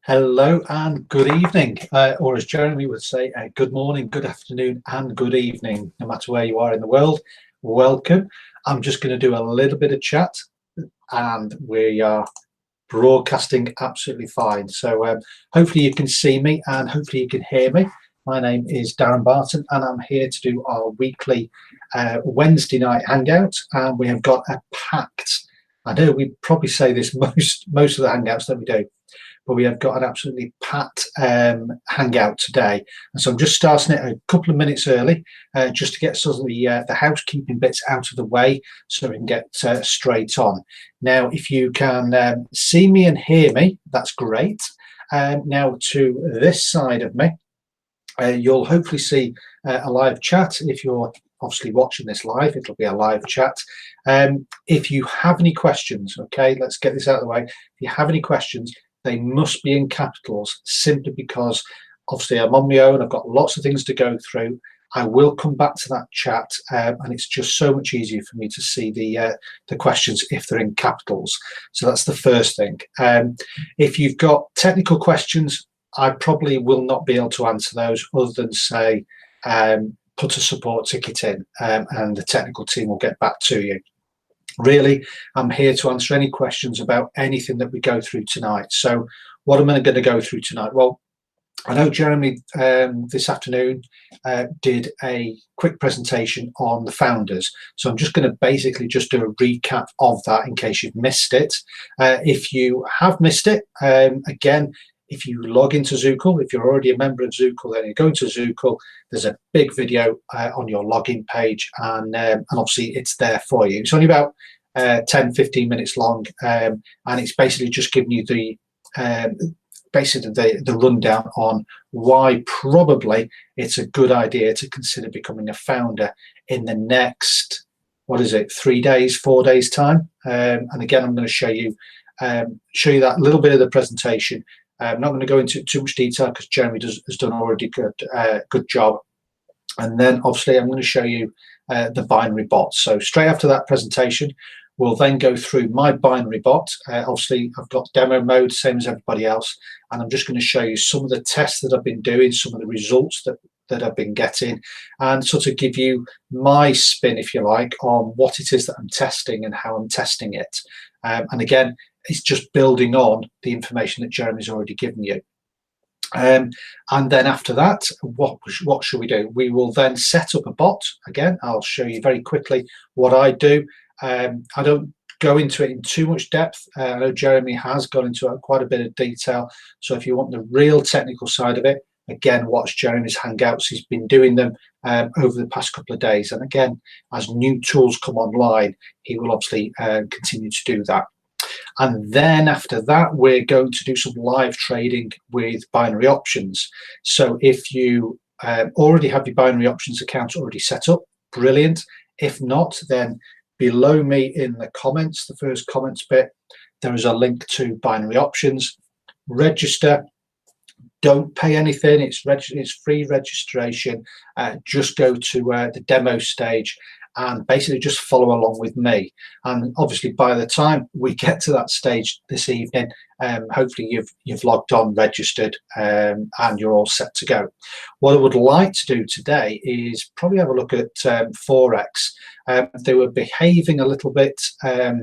Hello and good evening, or as Jeremy would say, good morning, good afternoon, and good evening, no matter where you are in the world. Welcome. I'm just going to do a little bit of chat, and we are broadcasting absolutely fine. So hopefully you can see me and hopefully you can hear me. My name is Darren Barton, and I'm here to do our weekly Wednesday night hangout, and we have got a packed. I know we probably say this most of the hangouts that we do, but we have got an absolutely packed hangout today. And so I'm just starting it a couple of minutes early, just to get sort of the housekeeping bits out of the way so we can get straight on. Now, if you can see me and hear me, that's great. Now to this side of me, you'll hopefully see a live chat. If you're obviously watching this live, it'll be a live chat. If you have any questions, okay, let's get this out of the way. If you have any questions, they must be in capitals, simply because obviously I'm on my own. I've got lots of things to go through. I will come back to that chat, and it's just so much easier for me to see the questions if they're in capitals. So that's the first thing. If you've got technical questions, I probably will not be able to answer those, other than say put a support ticket in, and the technical team will get back to you. Really, I'm here to answer any questions about anything that we go through tonight. So what am I going to go through tonight? Well, I know Jeremy this afternoon did a quick presentation on the founders. So I'm just going to basically just do a recap of that in case you've missed it. If you have missed it, again, if you log into Zukul, if you're already a member of Zukul, then you go into Zukul, there's a big video on your login page, and obviously it's there for you. It's only about 10-15 minutes long, and it's basically just giving you the rundown on why probably it's a good idea to consider becoming a founder in the next, 3 days, 4 days time. And again, I'm going to show you that little bit of the presentation. I'm not going to go into too much detail because Jeremy has done already good job. And then obviously I'm going to show you the binary bot. So straight after that presentation, we'll then go through my binary bot. Obviously I've got demo mode, same as everybody else. And I'm just going to show you some of the tests that I've been doing, some of the results that I've been getting, and sort of give you my spin, if you like, on what it is that I'm testing and how I'm testing it. And again, it's just building on the information that Jeremy's already given you. And then after that, what should we do? We will then set up a bot. Again, I'll show you very quickly what I do. I don't go into it in too much depth. I know Jeremy has gone into quite a bit of detail. So if you want the real technical side of it, again, watch Jeremy's Hangouts. He's been doing them over the past couple of days. And again, as new tools come online, he will obviously continue to do that. And then after that, we're going to do some live trading with binary options. So if you already have your binary options account already set up, brilliant. If not, then below me in the comments, the first comments bit, there is a link to binary options. Register. Don't pay anything. It's free registration. Just go to the demo stage and basically just follow along with me. And obviously, by the time we get to that stage this evening, hopefully you've logged on, registered, and you're all set to go. What I would like to do today is probably have a look at Forex. They were behaving a little bit a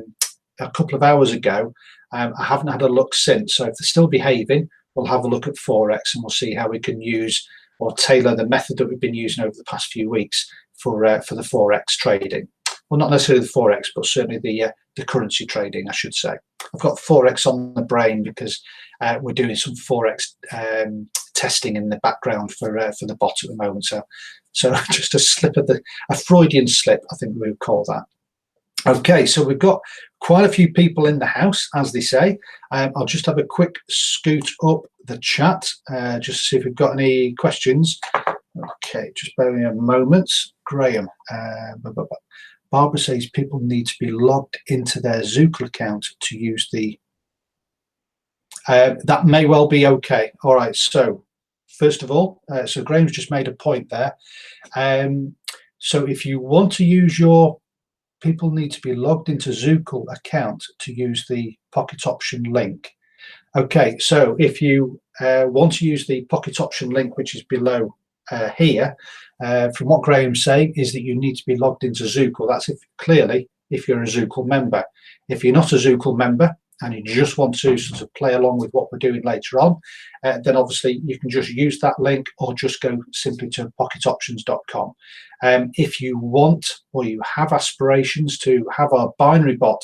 couple of hours ago. I haven't had a look since, so if they're still behaving, we'll have a look at Forex and we'll see how we can use or tailor the method that we've been using over the past few weeks for the Forex trading. Well, not necessarily the Forex, but certainly the currency trading, I should say. I've got Forex on the brain because we're doing some Forex testing in the background for the bot at the moment. So just a Freudian slip, I think we would call that. Okay, so we've got quite a few people in the house, as they say. I'll just have a quick scoot up the chat, just to see if we've got any questions. Okay, just bear with me a moment. Graham, Barbara says people need to be logged into their Zukul account to use the... that may well be okay. All right, so first of all, so Graham's just made a point there. So if you want to use your... People need to be logged into Zukul account to use the pocket option link. Okay, so if you want to use the pocket option link, which is below here, from what Graham's saying is that you need to be logged into Zukul. That's clearly if you're a Zukul member. If you're not a Zukul member and you just want to sort of play along with what we're doing later on, then obviously you can just use that link or just go simply to pocketoptions.com. If you want or you have aspirations to have our binary bot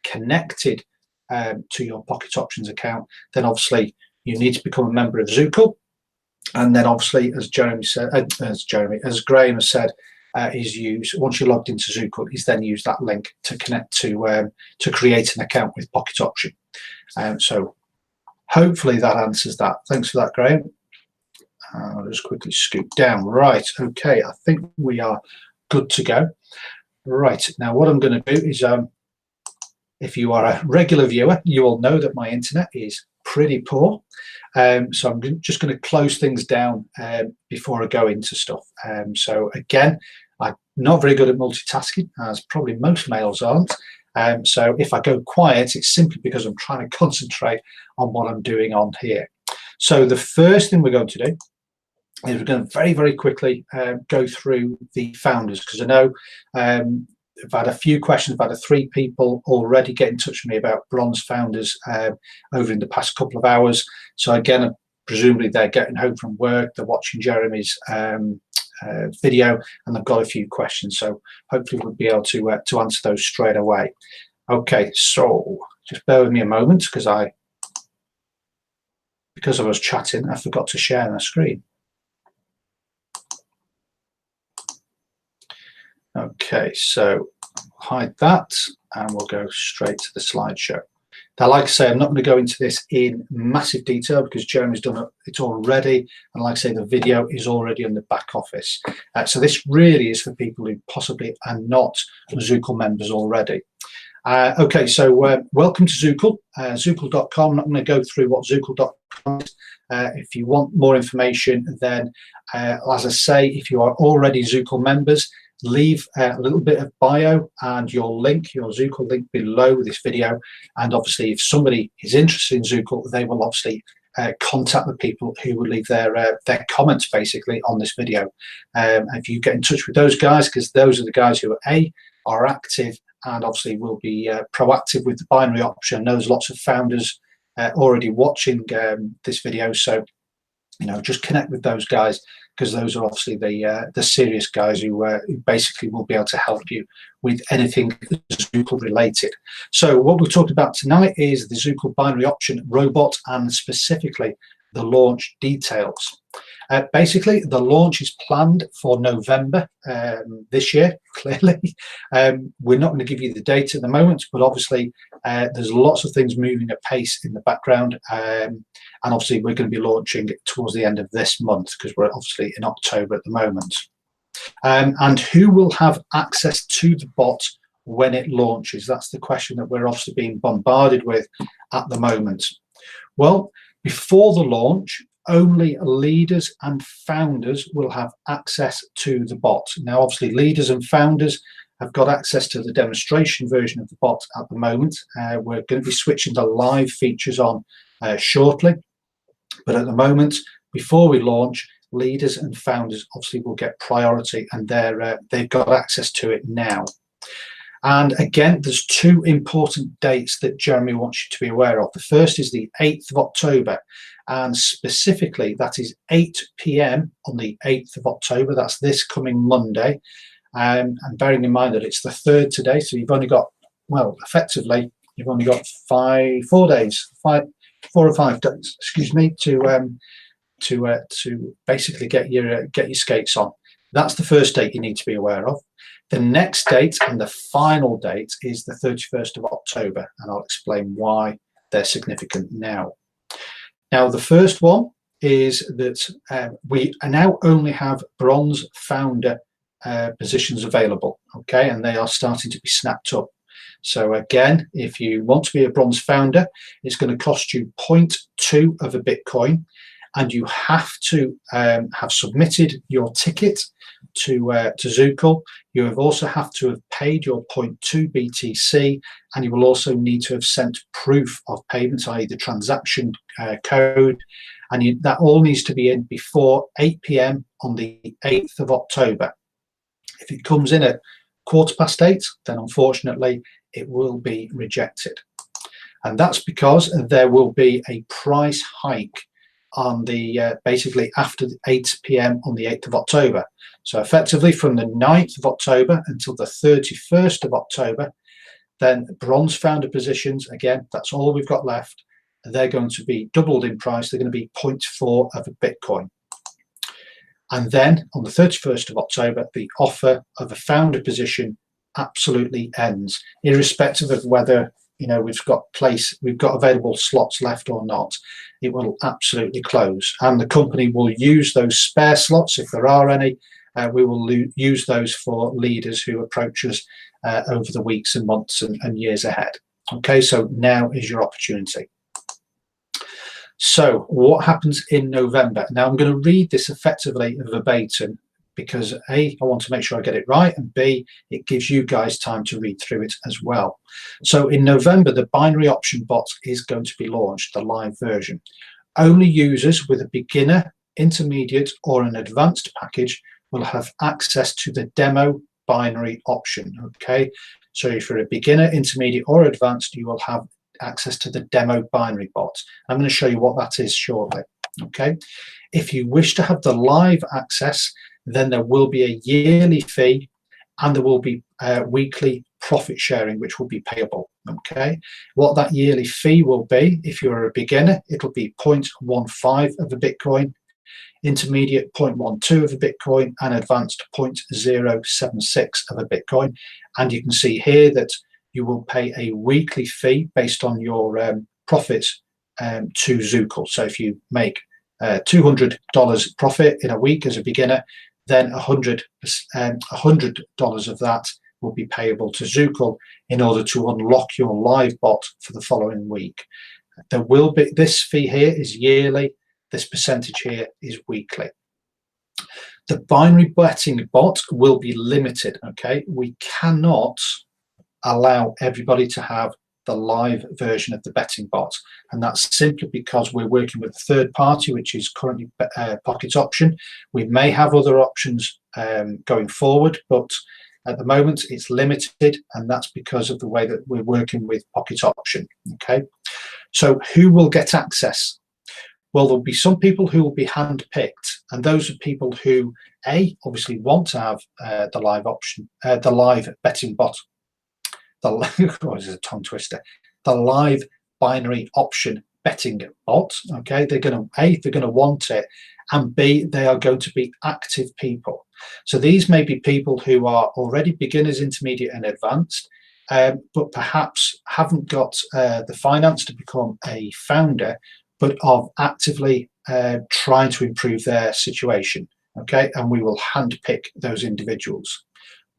connected to your Pocket Options account, then obviously you need to become a member of Zukul. And then obviously, as Graham has said, once you're logged into Zukul, is then use that link to connect to create an account with Pocket Option. So hopefully that answers that. Thanks for that, Graham. I'll just quickly scoot down. Right, okay, I think we are good to go. Right, now what I'm going to do is, if you are a regular viewer, you will know that my internet is pretty poor. So I'm just going to close things down before I go into stuff. So again, I'm not very good at multitasking, as probably most males aren't. So if I go quiet, it's simply because I'm trying to concentrate on what I'm doing on here. So the first thing we're going to do is we're going to very, very quickly go through the founders, because I know I've had a few questions. I've had 3 people already get in touch with me about bronze founders over in the past couple of hours. So again, presumably they're getting home from work, they're watching Jeremy's video, and they've got a few questions. So hopefully we'll be able to answer those straight away. Okay, so just bear with me a moment, because I was chatting, I forgot to share my screen. Okay, so hide that and we'll go straight to the slideshow. Now, like I say, I'm not going to go into this in massive detail because Jeremy's done it already, and like I say, the video is already in the back office. So this really is for people who possibly are not Zukul members already. Okay, so welcome to Zukul, zukul.com. I'm not going to go through what zukul.com is. If you want more information, then as I say, if you are already Zukul members, leave a little bit of bio and your link, your Zukul link below this video. And obviously, if somebody is interested in Zukul, they will obviously contact the people who will leave their comments basically on this video. If you get in touch with those guys, because those are the guys who are active and obviously will be proactive with the binary option. There's lots of founders already watching this video, so just connect with those guys, because those are obviously the serious guys who basically will be able to help you with anything Zukul related. So what we'll talk about tonight is the Zukul binary option robot, and specifically the launch details. Basically, the launch is planned for November this year, clearly. We're not going to give you the date at the moment, but obviously there's lots of things moving at pace in the background. And obviously we're going to be launching towards the end of this month, because we're obviously in October at the moment. And who will have access to the bot when it launches? That's the question that we're obviously being bombarded with at the moment. Well, before the launch, only leaders and founders will have access to the bot. Now, obviously, leaders and founders have got access to the demonstration version of the bot at the moment. We're going to be switching the live features on shortly. But at the moment, before we launch, leaders and founders obviously will get priority, and they've got access to it now. And again, there's 2 important dates that Jeremy wants you to be aware of. The first is the 8th of October, and specifically that is 8 p.m. on the 8th of October. That's this coming Monday. And bearing in mind that it's the 3rd today, so you've only got, well, effectively, you've only got 4 or 5 days, excuse me, to basically get your skates on. That's the first date you need to be aware of. The next date and the final date is the 31st of October, and I'll explain why they're significant now. Now, the first one is that we now only have bronze founder positions available, okay, and they are starting to be snapped up. So again, if you want to be a bronze founder, it's going to cost you 0.2 of a Bitcoin, and you have to have submitted your ticket to Zukul. You have also have to have paid your 0.2 BTC, and you will also need to have sent proof of payment, i.e. the transaction code, and that all needs to be in before 8 p.m. on the 8th of October. If it comes in at 8:15, then unfortunately it will be rejected. And that's because there will be a price hike on the basically after 8 p.m. on the 8th of October. So effectively from the 9th of October until the 31st of October, then bronze founder positions, again, that's all we've got left, they're going to be doubled in price. They're going to be 0.4 of a Bitcoin. And then on the 31st of October, the offer of a founder position absolutely ends, irrespective of whether we've got available slots left or not. It will absolutely close, and the company will use those spare slots, if there are any. We will use those for leaders who approach us over the weeks and months and years ahead. Okay, so now is your opportunity. So what happens in November? Now I'm going to read this effectively verbatim because A, I want to make sure I get it right, and B, it gives you guys time to read through it as well. So in November, the binary option bot is going to be launched, the live version. Only users with a beginner, intermediate, or an advanced package will have access to the demo binary option. Okay, so if you're a beginner, intermediate, or advanced, you will have access to the demo binary bot. I'm going to show you what that is shortly. Okay, if you wish to have the live access, then there will be a yearly fee, and there will be weekly profit sharing, which will be payable. Okay, what that yearly fee will be, if you're a beginner, it'll be 0.15 of a Bitcoin, intermediate 0.12 of a Bitcoin, and advanced 0.076 of a Bitcoin. And you can see here that you will pay a weekly fee based on your profits to Zukul. So if you make $200 profit in a week as a beginner, then $100 of that will be payable to Zukul in order to unlock your live bot for the following week. There will be, this fee here is yearly, this percentage here is weekly. The binary betting bot will be limited. Okay, we cannot allow everybody to have the live version of the betting bot, and that's simply because we're working with a third party, which is currently Pocket Option. We may have other options going forward, but at the moment it's limited, and that's because of the way that we're working with Pocket Option. Okay, so who will get access? Well, there'll be some people who will be hand-picked, and those are people who obviously want to have the live option, the live betting bot. This is a tongue twister. The live binary option betting bot. Okay, they're going to want it, and B, they are going to be active people. So these may be people who are already beginners, intermediate, and advanced, but perhaps haven't got the finance to become a founder, but are actively trying to improve their situation. Okay, and we will handpick those individuals.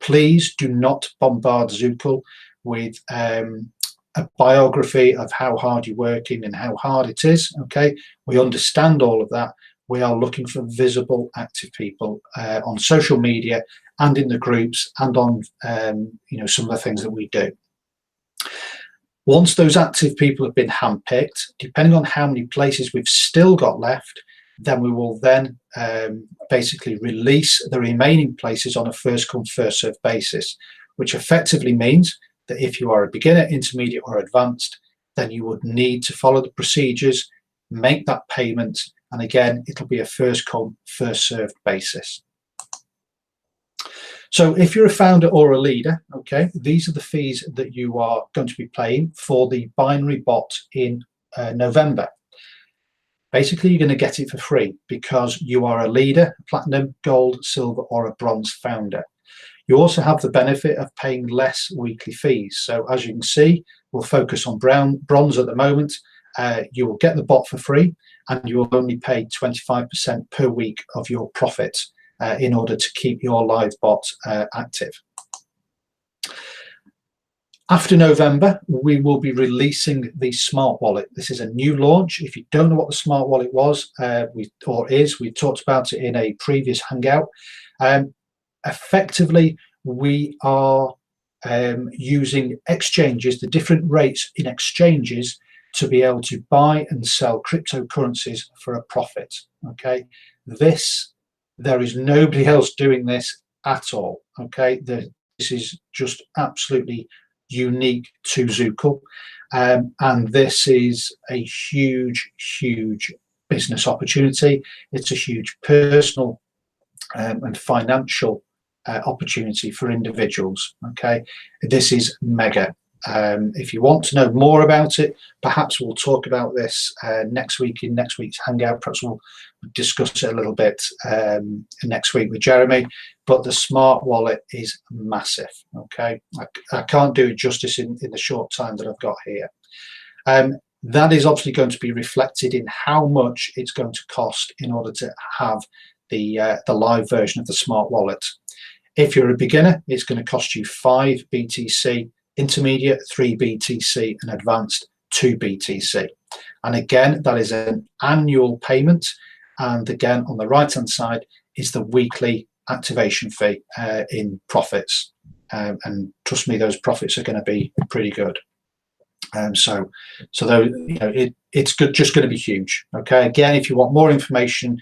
Please do not bombard Zukul with a biography of how hard you're working and how hard it is. Okay, we understand all of that. We are looking for visible, active people on social media and in the groups and on some of the things that we do. Once those active people have been handpicked, depending on how many places we've still got left, then we will then basically release the remaining places on a first come, first served basis, which effectively means that if you are a beginner, intermediate, or advanced, then you would need to follow the procedures, make that payment, and again, it'll be a first come, first served basis. So if you're a founder or a leader, okay, these are the fees that you are going to be paying for the binary bot in November. Basically, you're going to get it for free because you are a leader, platinum, gold, silver, or a bronze founder. You also have the benefit of paying less weekly fees. So as you can see, we'll focus on bronze at the moment. You will get the bot for free, and you will only pay 25% per week of your profit in order to keep your live bot active. After November, we will be releasing the Smart Wallet. This is a new launch. If you don't know what the Smart Wallet was we talked about it in a previous Hangout. Effectively, we are using exchanges, the different rates in exchanges, to be able to buy and sell cryptocurrencies for a profit. Okay, there is nobody else doing this at all. Okay, this is just absolutely unique to Zukul, and this is a huge business opportunity. It's a huge personal and financial opportunity for individuals. Okay, this is mega. If you want to know more about it, perhaps we'll talk about this next week in next week's Hangout. Perhaps we'll discuss it a little bit next week with Jeremy. But the Smart Wallet is massive. Okay, I can't do it justice in the short time that I've got here. That is obviously going to be reflected in how much it's going to cost in order to have the live version of the Smart Wallet. If you're a beginner, it's going to cost you 5 BTC, intermediate 3 BTC, and advanced 2 BTC. And again, that is an annual payment. And again, on the right hand side is the weekly activation fee in profits. And trust me, those profits are going to be pretty good. So though, you know, it's just going to be huge. Okay, again, if you want more information,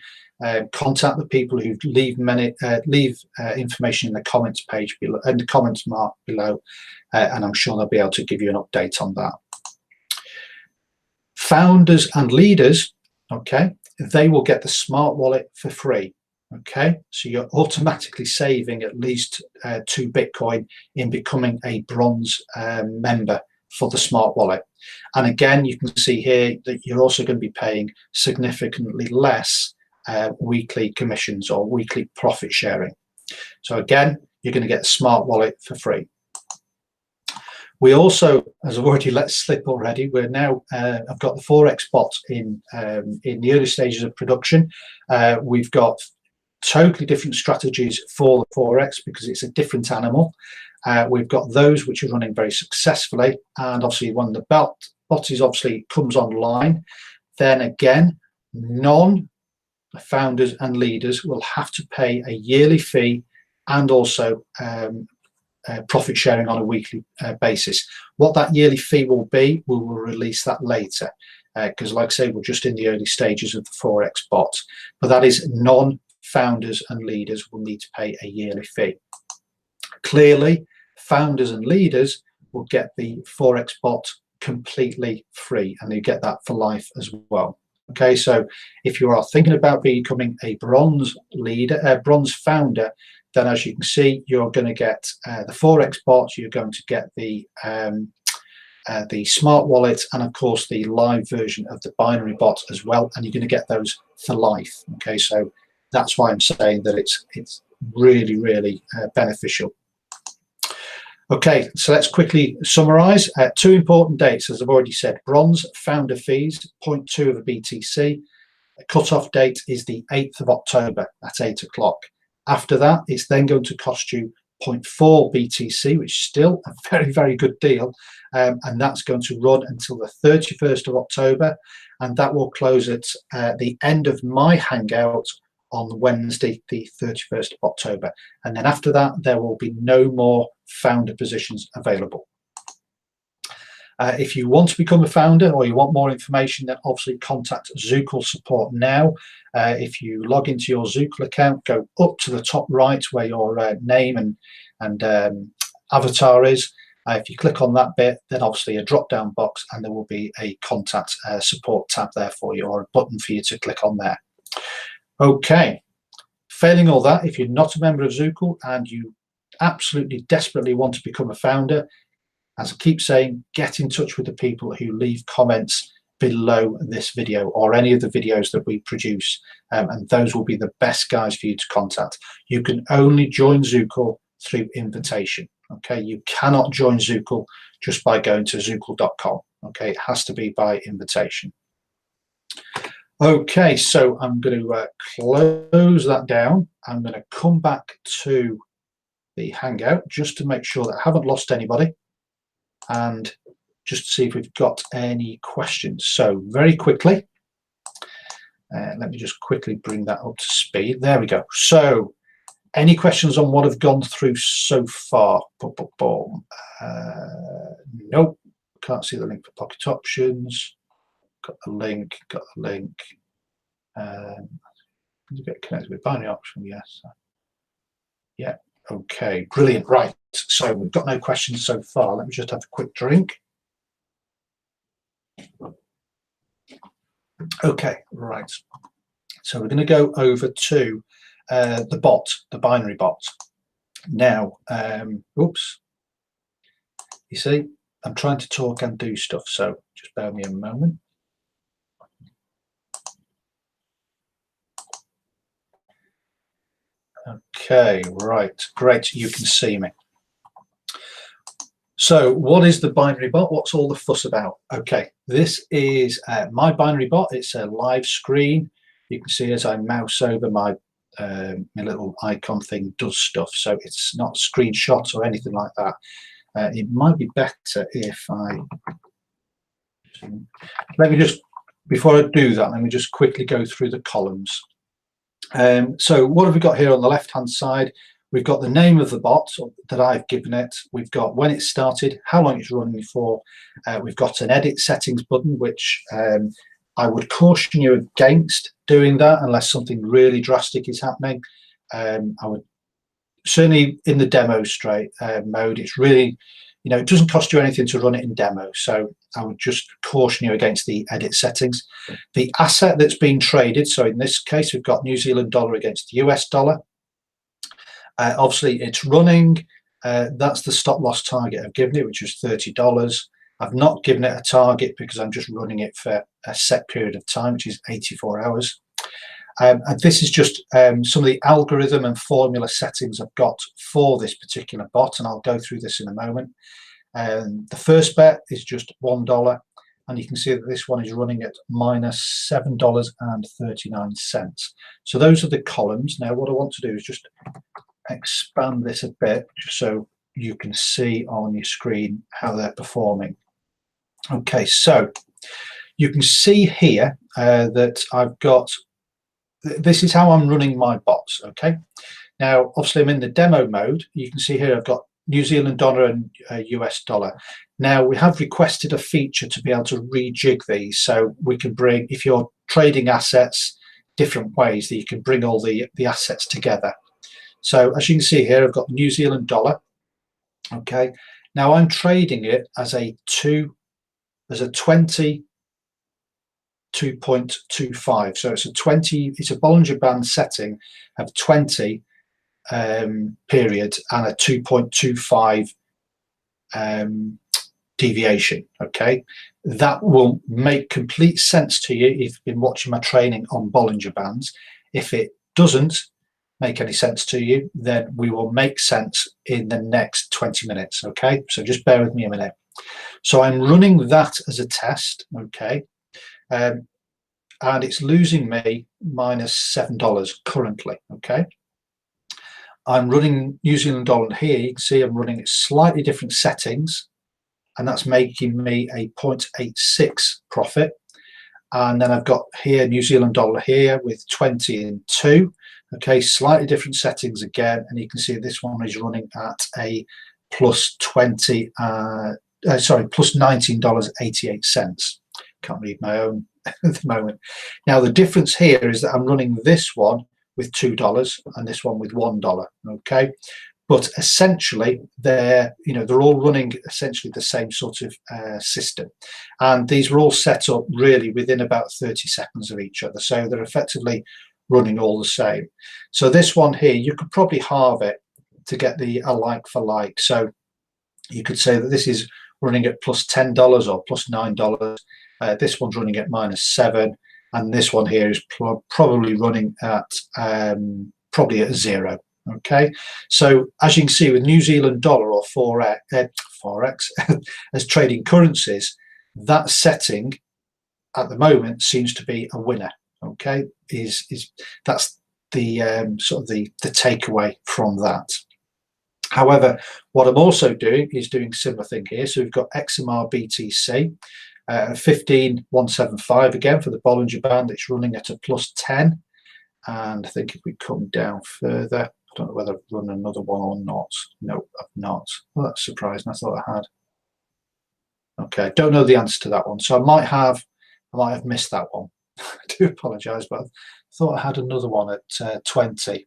contact the people who leave information in the comments page below, and the comments mark below, and I'm sure they'll be able to give you an update on that. Founders and leaders, okay, they will get the Smart Wallet for free. Okay, so you're automatically saving at least 2 Bitcoin in becoming a bronze member for the Smart Wallet. And again, you can see here that you're also going to be paying significantly less weekly commissions or weekly profit sharing. So again, you're going to get the Smart Wallet for free. We also, as I've already let slip already, we're now I've got the Forex bot in the early stages of production. We've got totally different strategies for the Forex because it's a different animal. We've got those which are running very successfully, and obviously when the bot is obviously comes online, then again, non-founders and leaders will have to pay a yearly fee and also profit sharing on a weekly basis. What that yearly fee will be, we will release that later, because like I say, we're just in the early stages of the Forex bot, but that is non-founders and leaders will need to pay a yearly fee. Clearly, founders and leaders will get the Forex bot completely free, and they get that for life as well. Okay, so if you are thinking about becoming a bronze leader, a bronze founder, then as you can see, you're going to get the Forex bot, you're going to get the Smart Wallet, and of course the live version of the binary bot as well, and you're going to get those for life. Okay, so that's why I'm saying that it's really beneficial. Okay, so let's quickly summarize. 2 important dates, as I've already said: bronze founder fees, 0.2 of a BTC. The cut-off date is the 8th of October at 8 o'clock. After that, it's then going to cost you 0.4 BTC, which is still a very good deal, and that's going to run until the 31st of October, and that will close at the end of my Hangout on Wednesday, the 31st of October. And then after that, there will be no more founder positions available. If you want to become a founder or you want more information, then obviously contact Zukul support now. If you log into your Zukul account, go up to the top right where your name and avatar is. If you click on that bit, then obviously a drop-down box, and there will be a contact support tab there for you, or a button for you to click on there. Okay, failing all that, if you're not a member of Zukul and you absolutely desperately want to become a founder, as I keep saying, get in touch with the people who leave comments below this video or any of the videos that we produce, and those will be the best guys for you to contact. You can only join Zukul through invitation. Okay, you cannot join Zukul just by going to zukul.com. Okay, it has to be by invitation. Okay, so I'm going to close that down. I'm going to come back to the Hangout just to make sure that I haven't lost anybody. and just to see if we've got any questions. So very quickly, let me just quickly bring that up to speed. There we go. So any questions on what I've gone through so far? Nope, can't see the link for pocket options. Got the link, get connected with binary option, yes. Yeah, okay, brilliant. Right, so we've got no questions so far. Let me just have a quick drink. Okay, right. So we're going to go over to the bot, the binary bot. Now, oops, you see, I'm trying to talk and do stuff, so just bear with me a moment. Okay, right, great, you can see me. So what is the binary bot? What's all the fuss about? Okay, this is my binary bot. It's a live screen. You can see as I mouse over my little icon thing does stuff. So it's not screenshots or anything like that. It might be better if I... Let me just, before I do that, let me just quickly go through the columns. So what have we got here on the left-hand side? We've got the name of the bot that I've given it. We've got when it started, how long it's running for. We've got an edit settings button, which I would caution you against doing that unless something really drastic is happening. I would certainly in the demo mode, it's really, you know, it doesn't cost you anything to run it in demo. So I would just caution you against the edit settings. The asset that's being traded, so in this case, we've got New Zealand dollar against the US dollar. Obviously, it's running. That's the stop loss target I've given it, which is $30. I've not given it a target because I'm just running it for a set period of time, which is 84 hours. And this is just some of the algorithm and formula settings I've got for this particular bot, and I'll go through this in a moment. The first bet is just $1, and you can see that this one is running at minus $7.39. So those are the columns. Now, what I want to do is just expand this a bit just so you can see on your screen how they're performing. Okay, so you can see here that I've got, this is how I'm running my bots. Okay, now obviously I'm in the demo mode. You can see here I've got New Zealand dollar and US dollar. Now we have requested a feature to be able to rejig these, so we can bring, if you're trading assets different ways, that you can bring all the assets together. So as you can see here, I've got New Zealand dollar. Okay, now I'm trading it as a 22.25. So it's a 20. It's a Bollinger Band setting of 20 period and a 2.25 deviation. Okay, that will make complete sense to you if you've been watching my training on Bollinger Bands. If it doesn't make any sense to you, then we will make sense in the next 20 minutes. Okay, so just bear with me a minute. So I'm running that as a test. Okay, and it's losing me minus $7 currently. Okay, I'm running New Zealand dollar here. You can see I'm running slightly different settings, and that's making me a 0.86 profit. And then I've got here New Zealand dollar here with 20 and 2. Okay, slightly different settings again, and you can see this one is running at a plus $19.88. Can't read my own at the moment. Now the difference here is that I'm running this one with $2 and this one with $1. Okay, but essentially they're all running essentially the same sort of system, and these were all set up really within about 30 seconds of each other, so they're effectively running all the same. So this one here, you could probably halve it to get a like for like. So you could say that this is running at plus $10 or plus $9. This one's running at minus 7, and this one here is probably running at probably at 0. Okay, so as you can see with New Zealand dollar or Forex as trading currencies, that setting at the moment seems to be a winner. Okay, that's the sort of the takeaway from that. However, what I'm also doing is doing a similar thing here. So we've got XMR BTC, 15,175 again for the Bollinger Band. It's running at a +10. And I think if we come down further, I don't know whether I've run another one or not. No, I've not. Well, that's surprising. I thought I had. Okay, don't know the answer to that one. So I might have missed that one. I do apologise, but I thought I had another one at 20.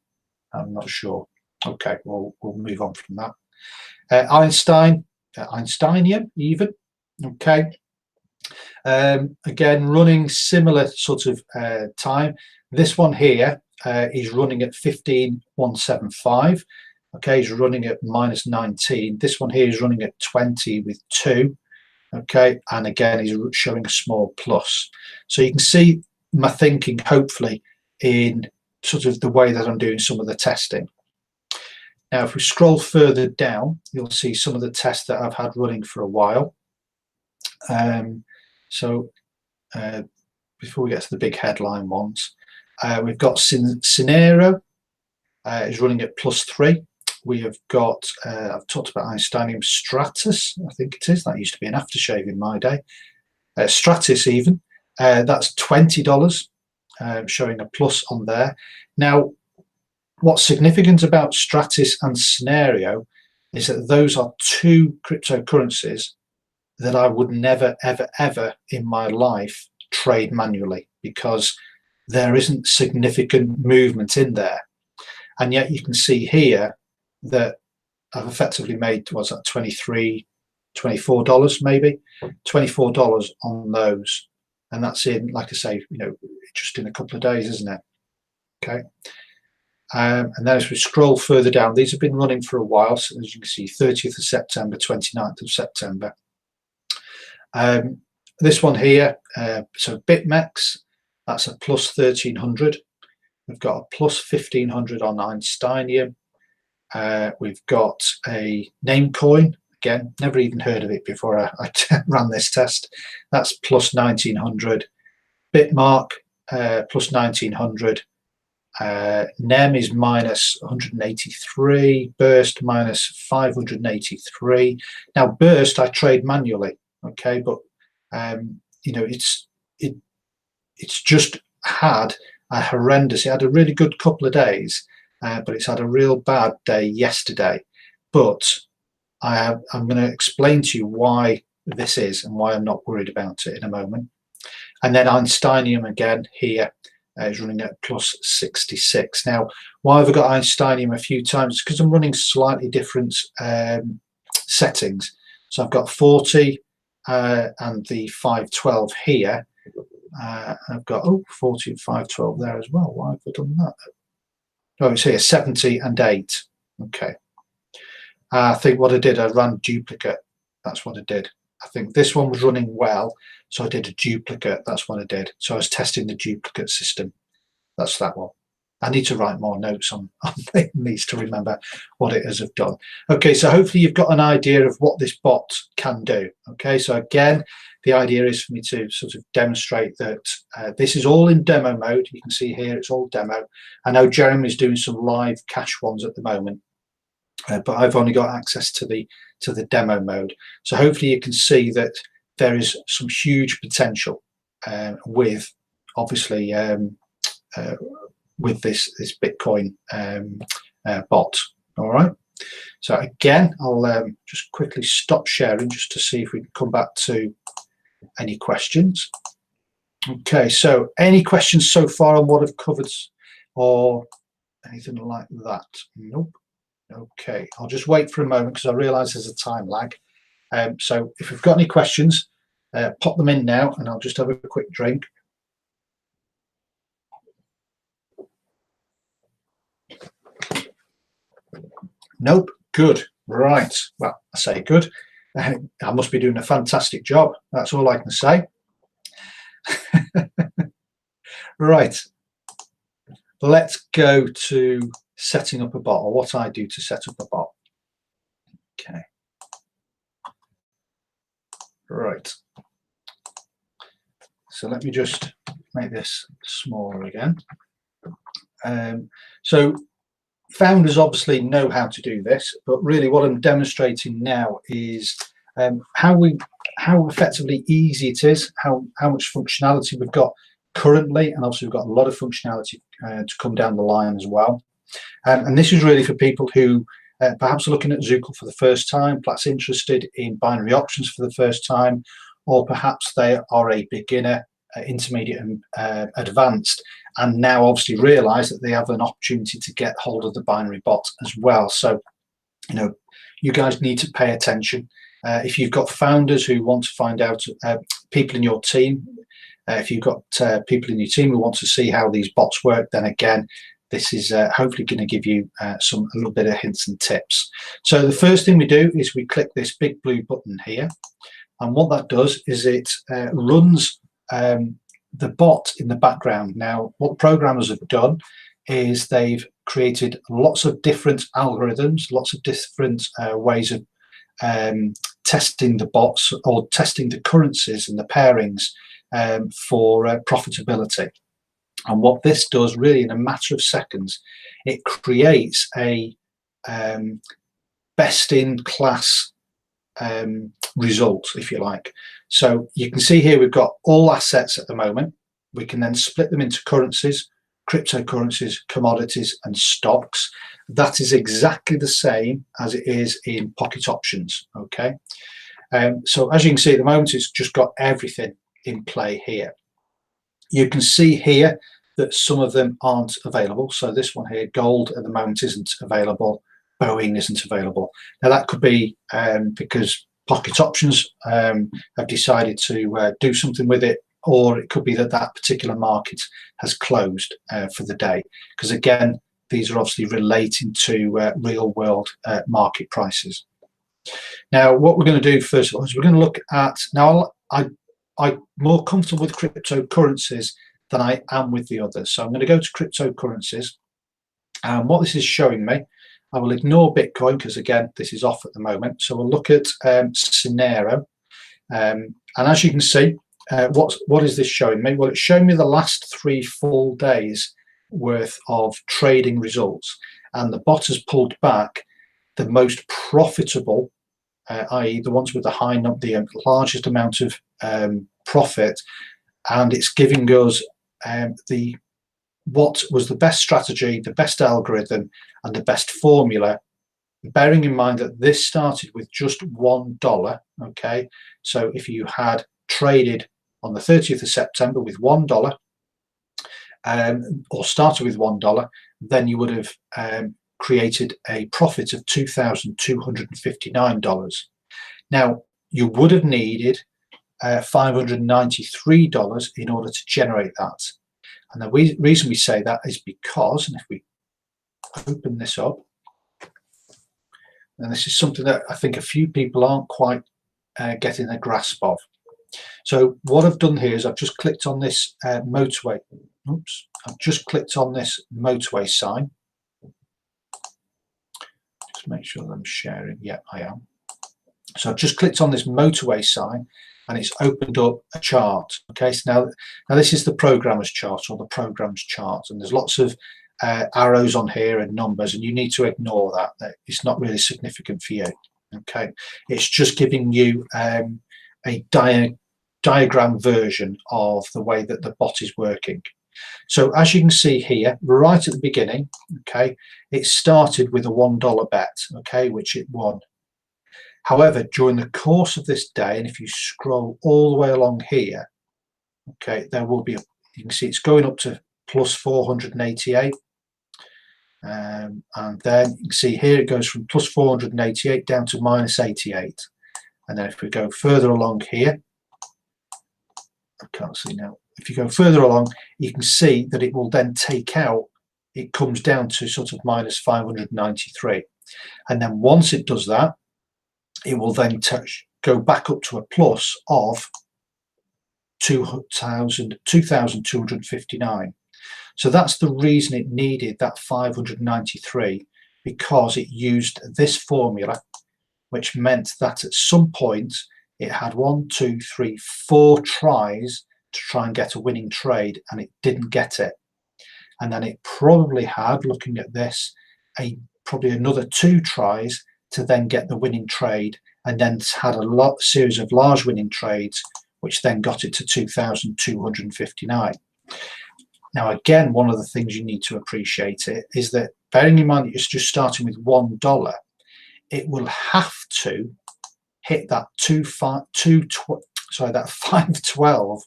I'm not sure. Okay, we'll move on from that. Einsteinium even. Okay. Again, running similar sort of time. This one here is running at 15,175. Okay, is running at -19. This one here is running at 20 with 2. Okay, and again, he's showing a small plus. So you can see my thinking, hopefully, in sort of the way that I'm doing some of the testing. Now, if we scroll further down, you'll see some of the tests that I've had running for a while. Before we get to the big headline ones, we've got Cinero is running at +3. We have got, I've talked about Einsteinium Stratus, I think it is. That used to be an aftershave in my day. Stratus even, that's $20, showing a plus on there. Now, what's significant about Stratus and Cinero is that those are two cryptocurrencies that I would never, ever, ever in my life trade manually, because there isn't significant movement in there. And yet you can see here that I've effectively made, what's that, $24 maybe, $24 on those. And that's in, like I say, just in a couple of days, isn't it? Okay. And then as we scroll further down, these have been running for a while. So as you can see, 30th of September, 29th of September. This one here, so BitMEX, that's a +1300. We've got a +1500 on Einsteinium. We've got a Namecoin, again, never even heard of it before I ran this test. That's +1900. Bitmark, +1900. NEM is -183. Burst -583. Now Burst I trade manually, okay, but it's just had a horrendous. It had a really good couple of days, but it's had a real bad day yesterday. But I'm going to explain to you why this is and why I'm not worried about it in a moment. And then Einsteinium again here is running at +66. Now, why have I got Einsteinium a few times? Because I'm running slightly different settings. So I've got 40 and the 512 here. I've got 40 and 512 there as well. Why have I done that? Oh, it's here 70 and 8. Okay. I think what I did, I ran duplicate. That's what I did. I think this one was running well, so I did a duplicate. That's what I did. So I was testing the duplicate system. That's that one. I need to write more notes on these to remember what it is I've done. Okay, so hopefully you've got an idea of what this bot can do. Okay, so again, the idea is for me to sort of demonstrate that this is all in demo mode. You can see here it's all demo. I know Jeremy's doing some live cash ones at the moment, but I've only got access to the demo mode. So hopefully you can see that there is some huge potential with obviously with this Bitcoin bot. All right. So again, I'll just quickly stop sharing just to see if we can come back to any questions. Okay. So any questions so far on what I've covered or anything like that? Nope. Okay. I'll just wait for a moment because I realise there's a time lag. So if you've got any questions, pop them in now, and I'll just have a quick drink. Nope. Good. Right. Well, I say good. I must be doing a fantastic job. That's all I can say. Right. Let's go to setting up a bot, or what I do to set up a bot. Okay. Right. So let me just make this smaller again. So founders obviously know how to do this, but really what I'm demonstrating now is how effectively easy it is, how much functionality we've got currently, and obviously we've got a lot of functionality to come down the line as well. And this is really for people who perhaps are looking at Zukul for the first time, perhaps interested in binary options for the first time, or perhaps they are a beginner, intermediate and advanced, and now obviously realize that they have an opportunity to get hold of the binary bot as well. So, you know, you guys need to pay attention. If you've got founders who want to find out, people in your team, if you've got people in your team who want to see how these bots work, then again, this is hopefully going to give you a little bit of hints and tips. So the first thing we do is we click this big blue button here, and what that does is it runs the bot in the background. Now, what the programmers have done is they've created lots of different algorithms, lots of different ways of testing the bots or testing the currencies and the pairings for profitability. And what this does really in a matter of seconds, it creates a best-in-class result, if you like. So you can see here we've got all assets at the moment. We can then split them into currencies, cryptocurrencies, commodities, and stocks. That is exactly the same as it is in pocket options. Okay. So as you can see at the moment, it's just got everything in play here. You can see here that some of them aren't available. So this one here, gold at the moment isn't available. Boeing isn't available. Now that could be because pocket options have decided to do something with it, or it could be that that particular market has closed for the day. Because again, these are obviously relating to real world market prices. Now, what we're going to do first of all is we're going to look at, now I'm more comfortable with cryptocurrencies than I am with the others. So I'm going to go to cryptocurrencies, and what this is showing me, I will ignore Bitcoin because again, this is off at the moment. So we'll look at Scenario. And as you can see, what is this showing me? Well, it's showing me the last 3 full days worth of trading results. And the bot has pulled back the most profitable, i.e. the ones with the largest amount of profit. And it's giving us what was the best strategy, the best algorithm, and the best formula, bearing in mind that this started with just $1. Okay, so if you had traded on the 30th of September with $1, or started with $1, then you would have created a profit of $2,259. Now, you would have needed $593 in order to generate that. And the reason we say that is because, and if we open this up, and this is something that I think a few people aren't quite getting a grasp of. So what I've done here is I've just clicked on this motorway. Oops, I've just clicked on this motorway sign. Just make sure that I'm sharing. Yeah, I am. So I've just clicked on this motorway sign, and it's opened up a chart. Okay, so now this is the programmer's chart, or the program's chart, and there's lots of arrows on here and numbers, and you need to ignore that. It's not really significant for you. Okay, it's just giving you a diagram version of the way that the bot is working. So as you can see here, right at the beginning, okay, it started with a $1 bet, okay, which it won. However, during the course of this day, and if you scroll all the way along here, okay, there will be, you can see it's going up to plus 488. And then you can see here it goes from plus 488 down to minus 88. And then if we go further along here, I can't see now. If you go further along, you can see that it will then take out, it comes down to sort of minus 593. And then once it does that, it will then go back up to a plus of 2,259. So that's the reason it needed that 593, because it used this formula, which meant that at some point it had 1, 2, 3, 4 tries to try and get a winning trade, and it didn't get it. And then it probably had, looking at this, probably another 2 tries to then get the winning trade, and then had a series of large winning trades, which then got it to 2,259. Now, again, one of the things you need to appreciate is that, bearing in mind that it's just starting with $1, it will have to hit that 512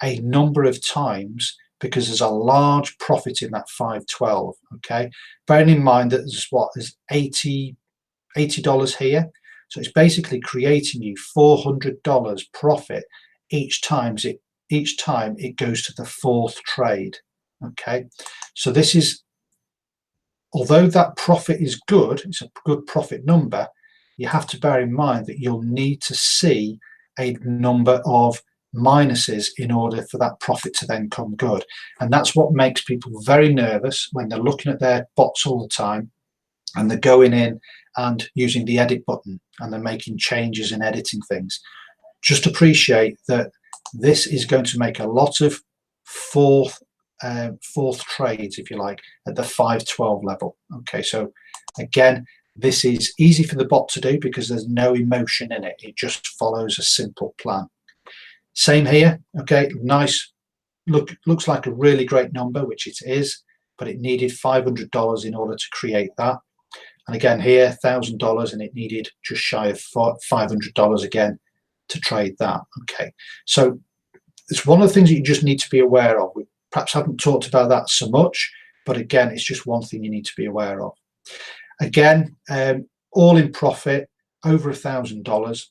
a number of times, because there's a large profit in that 512. Okay, bearing in mind that there's $80 here, so it's basically creating you $400 profit each time it goes to the 4th trade. Okay, so this is, although that profit is good, it's a good profit number, you have to bear in mind that you'll need to see a number of minuses in order for that profit to then come good. And that's what makes people very nervous when they're looking at their bots all the time, and they're going in and using the edit button, and they're making changes and editing things. Just appreciate that this is going to make a lot of fourth trades, if you like, at the 512 level. Okay, so again, this is easy for the bot to do because there's no emotion in it. It just follows a simple plan. Same here. Okay, nice. Looks like a really great number, which it is, but it needed $500 in order to create that. And again here, $1,000, and it needed just shy of $500 again to trade that. Okay, so it's one of the things that you just need to be aware of. We perhaps haven't talked about that so much, but again, it's just one thing you need to be aware of. Again, all in profit, over $1,000,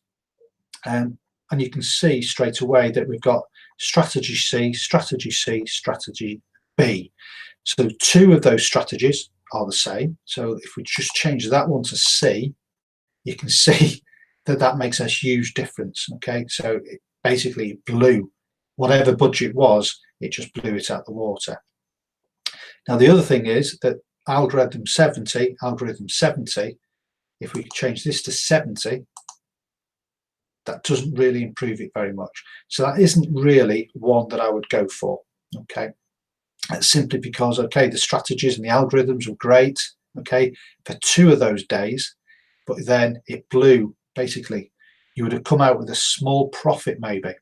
and you can see straight away that we've got strategy C, strategy C, strategy B. So 2 of those strategies are the same. So if we just change that one to C, you can see that that makes a huge difference. Okay, so it basically blew whatever budget was, it just blew it out the water. Now the other thing is that algorithm 70, if we change this to 70, that doesn't really improve it very much. So that isn't really one that I would go for. Okay, that's simply because, okay, the strategies and the algorithms were great, okay, for 2 of those days, but then it blew. Basically, you would have come out with a small profit maybe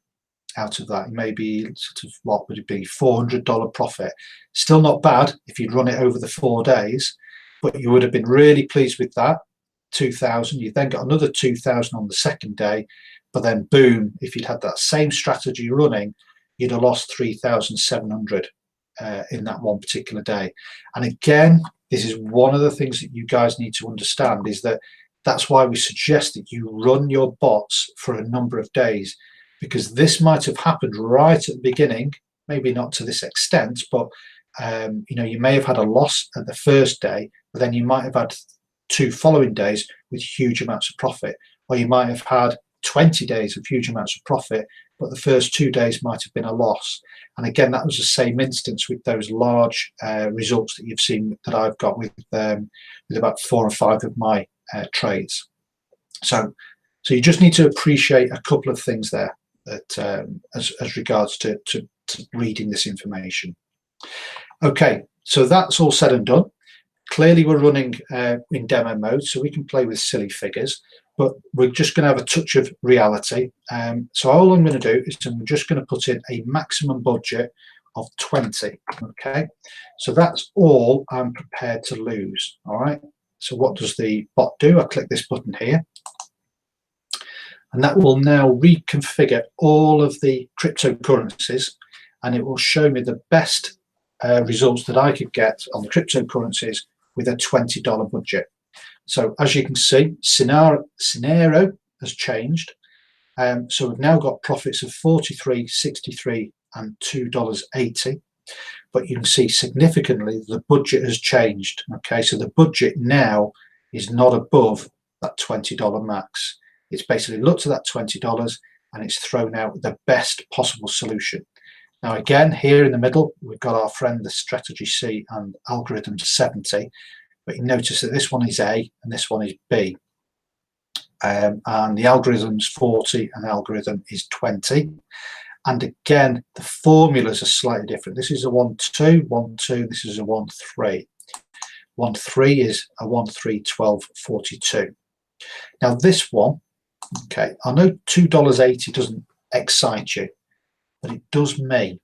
out of that. Maybe sort of, what would it be, $400 profit. Still not bad if you'd run it over the 4 days, but you would have been really pleased with that. 2,000. You then got another 2,000 on the second day, but then boom, if you'd had that same strategy running, you'd have lost 3,700 in that one particular day. And again, this is one of the things that you guys need to understand, is that that's why we suggest that you run your bots for a number of days, because this might have happened right at the beginning, maybe not to this extent, but you know, you may have had a loss at the first day, but then you might have had 2 following days with huge amounts of profit, or you might have had 20 days of huge amounts of profit, but the first 2 days might have been a loss. And again, that was the same instance with those large results that you've seen that I've got with about 4 or 5 of my trades. So you just need to appreciate a couple of things there, that as regards to reading this information. Okay, so that's all said and done. Clearly we're running in demo mode, so we can play with silly figures, but we're just going to have a touch of reality. So all I'm going to do is I'm just going to put in a maximum budget of 20. Okay, so that's all I'm prepared to lose. All right, so what does the bot do? I click this button here, and that will now reconfigure all of the cryptocurrencies, and it will show me the best results that I could get on the cryptocurrencies with a $20 budget. So as you can see, scenario has changed. So we've now got profits of $43, $63 and $2.80. But you can see significantly the budget has changed. Okay, so the budget now is not above that $20 max. It's basically looked at that $20 and it's thrown out the best possible solution. Now again, here in the middle, we've got our friend, the strategy C and algorithm 70, but you notice that this one is A and this one is B. And the algorithm's 40 and the algorithm is 20. And again, the formulas are slightly different. This is a 1-2, 1-2, this is a 1-3. 1.3 is a 1.312.42. Now this one, okay, I know $2.80 doesn't excite you, but it does me.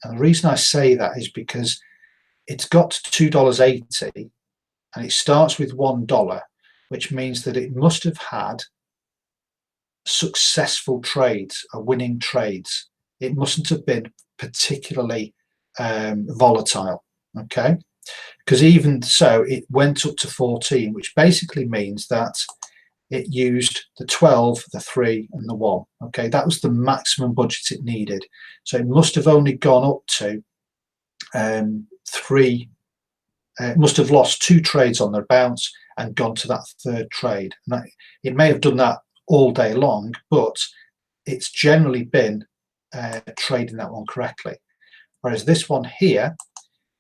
And the reason I say that is because it's got $2.80 and it starts with $1, which means that it must have had successful trades, winning trades. It mustn't have been particularly volatile, okay? Because even so, it went up to 14, which basically means that it used the 12, the 3, and the 1. Okay, that was the maximum budget it needed. So it must have only gone up to 3. It must have lost 2 trades on their bounce and gone to that 3rd trade. And that, it may have done that all day long, but it's generally been trading that one correctly. Whereas this one here,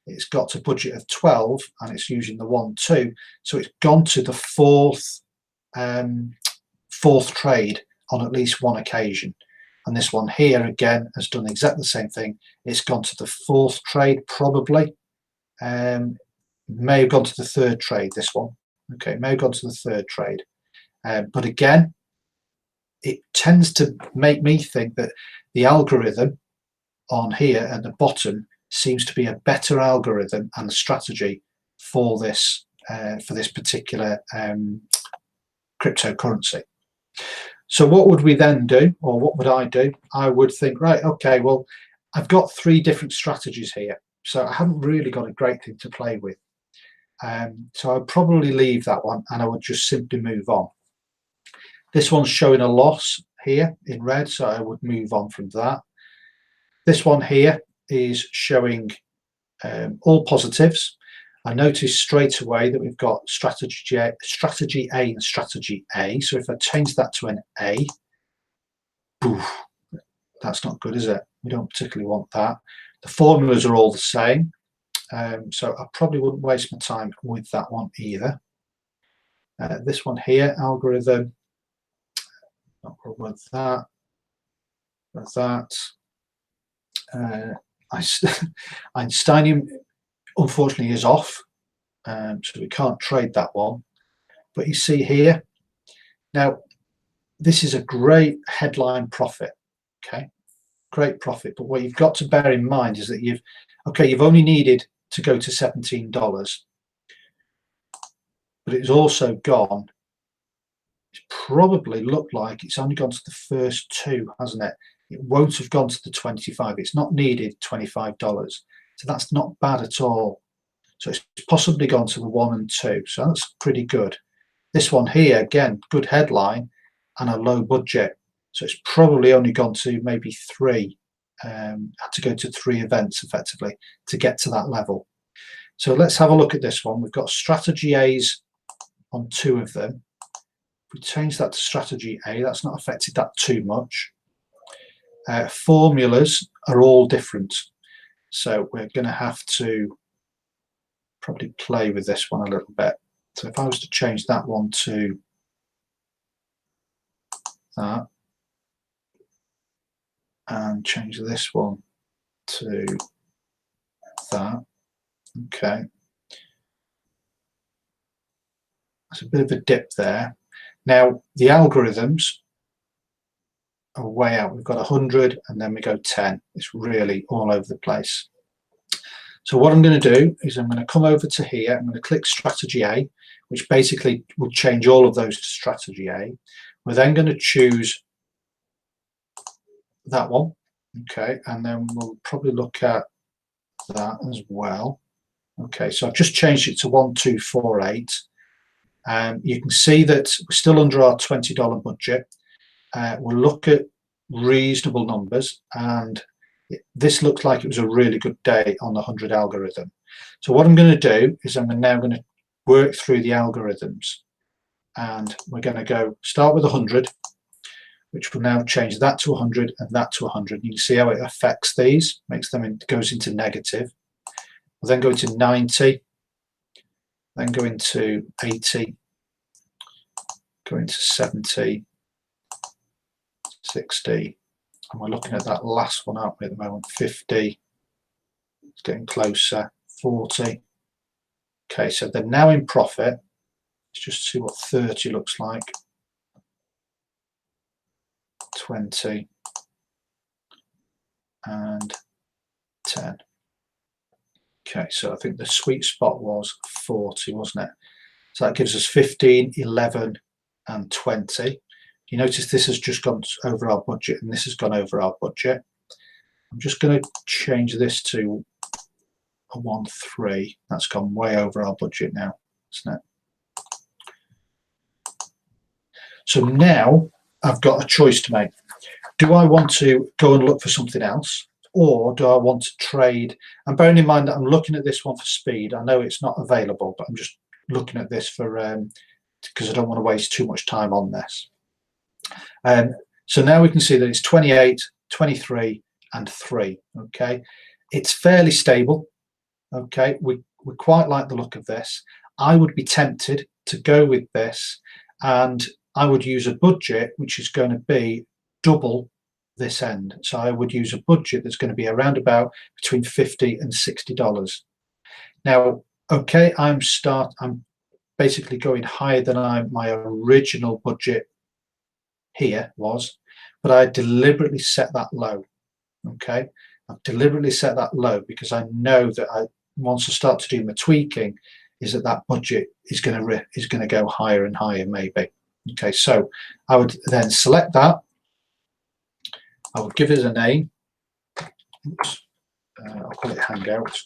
it's got a budget of 12 and it's using the 1, 2. So it's gone to the 4th trade on at least one occasion. And this one here again has done exactly the same thing. It's gone to the 4th trade probably. May have gone to the 3rd trade, this one. Okay, may have gone to the 3rd trade. But again, it tends to make me think that the algorithm on here at the bottom seems to be a better algorithm and strategy for this particular cryptocurrency. So what would we then do, or what would I do? I would think, right, okay, well, I've got 3 different strategies here, so I haven't really got a great thing to play with. So I'd probably leave that one and I would just simply move on. This one's showing a loss here in red, so I would move on from that. This one here is showing all positives. I notice straight away that we've got strategy A and strategy A. So if I change that to an A, poof, that's not good, is it? We don't particularly want that. The formulas are all the same. So I probably wouldn't waste my time with that one either. This one here, algorithm, not with that. With that. Einsteinium unfortunately is off, so we can't trade that one. But you see here, now this is a great headline profit, okay, great profit. But what you've got to bear in mind is that you've only needed to go to $17, but it's also gone. It's probably looked like it's only gone to the first 2, hasn't it? It won't have gone to the 25. It's not needed $25, so that's not bad at all. So it's possibly gone to the 1 and 2, so that's pretty good. This one here, again, good headline and a low budget, so it's probably only gone to maybe 3. Had to go to 3 events effectively to get to that level. So let's have a look at this one. We've got strategy A's on 2 of them. If we change that to strategy A, that's not affected that too much. Formulas are all different, so we're going to have to probably play with this one a little bit. So if I was to change that one to that and change this one to that, okay, there's a bit of a dip there. Now the algorithms are way out. We've got 100 and then we go 10. It's really all over the place. So what I'm going to do is I'm going to come over to here. I'm going to click strategy A, which basically will change all of those to strategy A. We're then going to choose that one, okay, and then we'll probably look at that as well. Okay, so I've just changed it to 1248. You can see that we're still under our $20 budget. We'll look at reasonable numbers, and this looks like it was a really good day on the 100 algorithm. So what I'm going to do is I'm now going to work through the algorithms, and we're going to start with 100, which will now change that to 100 and that to 100. You can see how it affects these, goes into negative. We'll then go into 90, then go into 80, go into 70, 60, and we're looking at that last one, aren't we, at the moment, 50, it's getting closer, 40, Okay, so they're now in profit. Let's just see what 30 looks like. 20 and 10. Okay, so I think the sweet spot was 40, wasn't it? So that gives us 15, 11 and 20. You notice this has just gone over our budget and this has gone over our budget. I'm just going to change this to a 1.3. That's gone way over our budget now, isn't it? So now I've got a choice to make. Do I want to go and look for something else, or do I want to trade? And bearing in mind that I'm looking at this one for speed, I know it's not available, but I'm just looking at this for because I don't want to waste too much time on this. So now we can see that it's 28, 23 and 3. Okay, it's fairly stable. Okay, we quite like the look of this. I would be tempted to go with this, and I would use a budget which is going to be double this end. So I would use a budget that's going to be around about between $50 and $60. Now, okay, I'm basically going higher than my original budget here was, but I deliberately set that low. Okay, I've deliberately set that low because I know that once I start to do my tweaking, is that budget is going to go higher and higher maybe. Okay, so I would then select that. I would give it a name. Oops. I'll call it Hangout.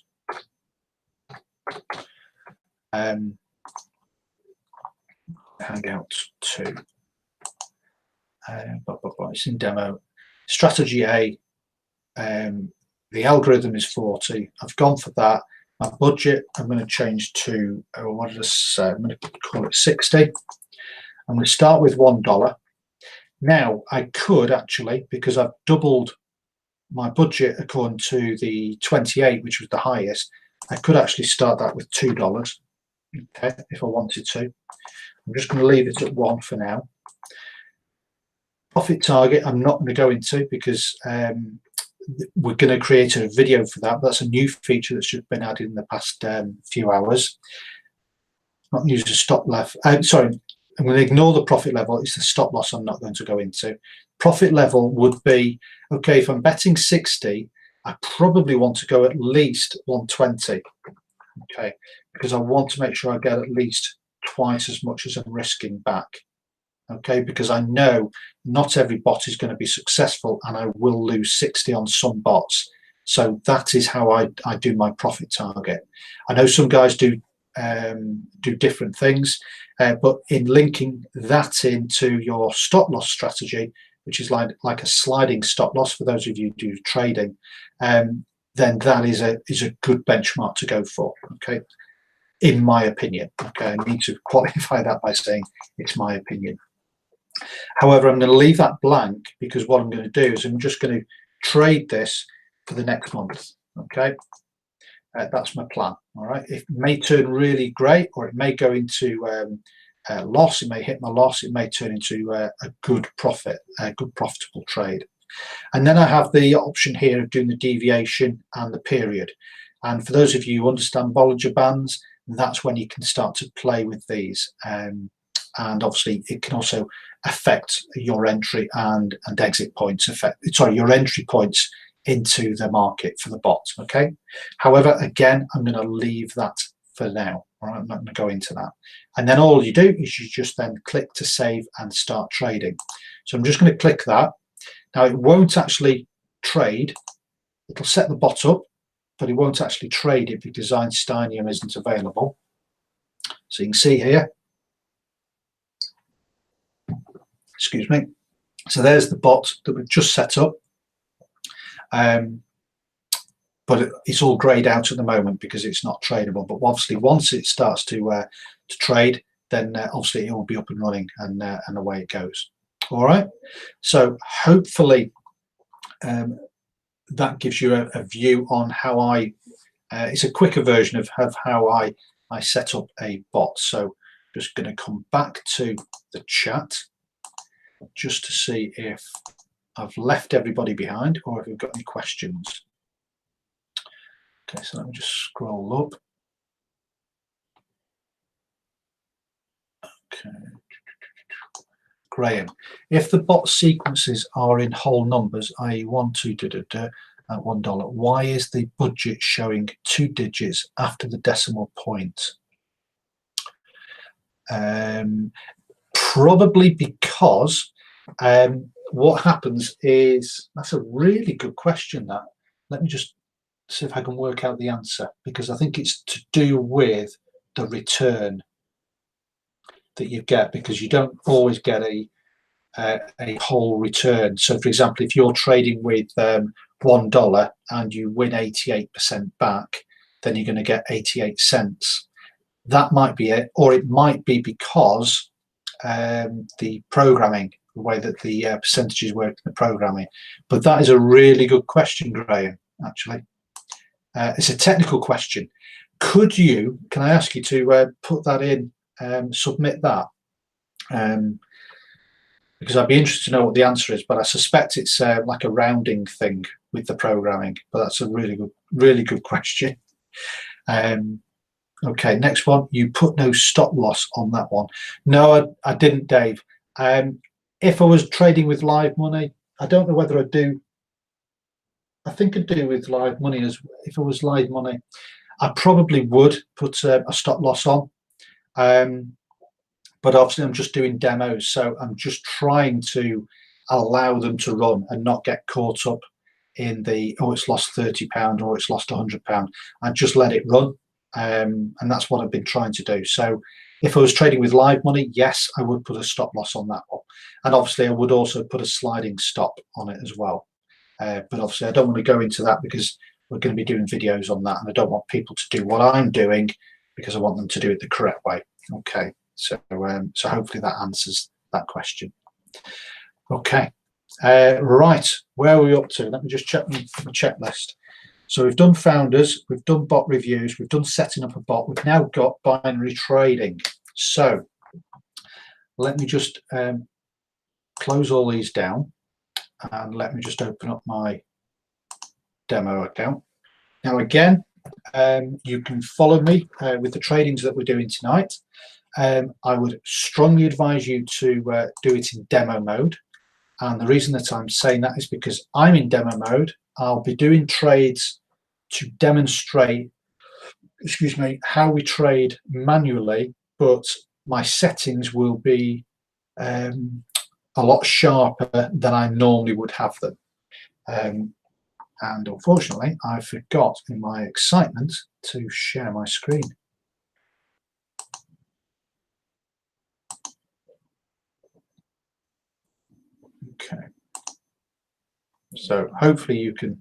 Hangout 2. But it's in demo. Strategy A. The algorithm is 40. I've gone for that. My budget, I'm going to change to, what did I say? I'm going to call it 60. I'm going to start with $1. Now, I could actually, because I've doubled my budget according to the 28, which was the highest, I could actually start that with $2, okay, if I wanted to. I'm just going to leave it at 1 for now. Profit target, I'm not going to go into because we're going to create a video for that. That's a new feature that's just been added in the past few hours. Not use a stop loss. Sorry, I'm going to ignore the profit level. It's the stop loss I'm not going to go into. Profit level would be, okay, if I'm betting 60, I probably want to go at least 120. Okay, because I want to make sure I get at least twice as much as I'm risking back. Okay, because I know not every bot is going to be successful and I will lose 60 on some bots. So that is how I do my profit target. I know some guys do different things, but in linking that into your stop loss strategy, which is like a sliding stop loss for those of you who do trading, then that is a good benchmark to go for. Okay, in my opinion. Okay, I need to qualify that by saying it's my opinion. However, I'm going to leave that blank because what I'm going to do is I'm just going to trade this for the next month. Okay, that's my plan. All right, it may turn really great, or it may go into loss. It may hit my loss. It may turn into a good profit, a good profitable trade. And then I have the option here of doing the deviation and the period. And for those of you who understand Bollinger Bands, that's when you can start to play with these. And obviously, it can also affect your entry and exit points. Your entry points into the market for the bot. Okay. However, again, I'm going to leave that for now. All right, I'm not going to go into that. And then all you do is you just then click to save and start trading. So I'm just going to click that. Now it won't actually trade. It'll set the bot up, but it won't actually trade it because Einsteinium isn't available. So you can see here. Excuse me. So there's the bot that we've just set up. But it's all grayed out at the moment because it's not tradable. But obviously, once it starts to trade, then obviously it will be up and running, and away it goes. All right. So hopefully that gives you a view on how I. It's a quicker version of how I set up a bot. So just going to come back to the chat just to see if I've left everybody behind or if we've got any questions. Okay, so let me just scroll up. Okay. Graham, if the bot sequences are in whole numbers, i.e. 1, 2, at $1, why is the budget showing 2 digits after the decimal point? Probably because what happens is, that's a really good question, that. Let me just see if I can work out the answer, because I think it's to do with the return that you get, because you don't always get a whole return. So for example, if you're trading with $1 and you win 88% back, then you're going to get 88 cents. That might be it, or it might be because the programming, the way that the percentages work in the programming. But that is a really good question, Graham, actually. It's a technical question. Can I ask you to put that in, submit that? Because I'd be interested to know what the answer is, but I suspect it's like a rounding thing with the programming. But that's a really good question. Okay, next one. You put no stop loss on that one. No, I didn't, Dave. If I was trading with live money, I don't know whether I do. I think I do with live money. As if it was live money, I probably would put a stop loss on. But obviously I'm just doing demos, so I'm just trying to allow them to run and not get caught up in the, oh, it's lost £30 or it's lost £100. I just let it run, and that's what I've been trying to do. So if I was trading with live money, yes, I would put a stop loss on that one, and obviously I would also put a sliding stop on it as well. But obviously I don't want to go into that because we're going to be doing videos on that, and I don't want people to do what I'm doing because I want them to do it the correct way. Okay. So hopefully that answers that question. Okay, right, where are we up to? Let me just check my checklist. So we've done founders, we've done bot reviews, we've done setting up a bot, we've now got binary trading. So let me just close all these down, and let me just open up my demo account. Now again, you can follow me with the tradings that we're doing tonight. I would strongly advise you to do it in demo mode, and the reason that I'm saying that is because I'm in demo mode. I'll be doing trades to demonstrate, excuse me, how we trade manually, but my settings will be a lot sharper than I normally would have them. And unfortunately, I forgot in my excitement to share my screen. Okay, so hopefully you can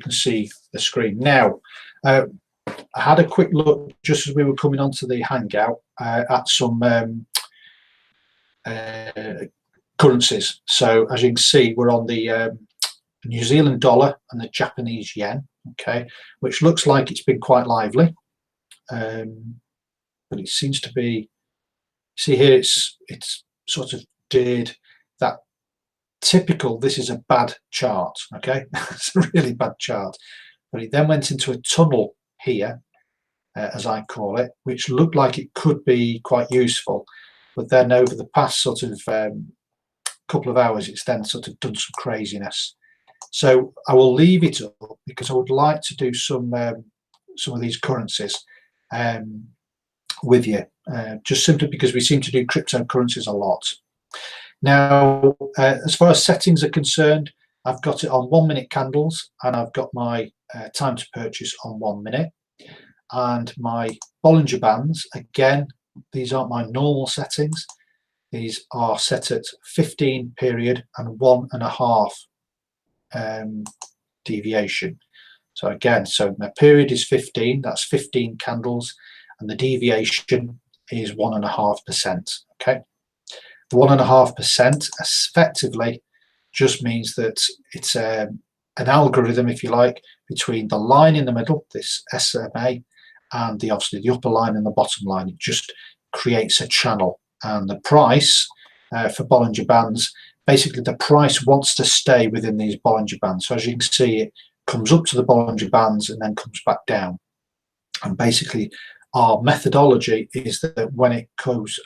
see the screen now. I had a quick look just as we were coming onto the Hangout at some currencies. So as you can see, we're on the New Zealand dollar and the Japanese yen. Okay, which looks like it's been quite lively, but it seems to be. See here, it's sort of did that typical, this is a bad chart, okay? It's a really bad chart, but it then went into a tunnel here, as I call it, which looked like it could be quite useful, but then over the past sort of couple of hours, it's then sort of done some craziness. So I will leave it up because I would like to do some of these currencies with you, just simply because we seem to do cryptocurrencies a lot. Now, as far as settings are concerned, I've got it on 1 minute candles, and I've got my time to purchase on 1 minute, and my Bollinger Bands. Again, these aren't my normal settings. These are set at 15 period and 1.5 deviation. So again, so my period is 15. That's 15 candles, and the deviation is 1.5%. Okay. The 1.5% effectively just means that it's an algorithm, if you like, between the line in the middle, this SMA, and obviously the upper line and the bottom line. It just creates a channel, and the price for Bollinger Bands, basically the price wants to stay within these Bollinger Bands. So as you can see, it comes up to the Bollinger Bands and then comes back down, and basically our methodology is that when it goes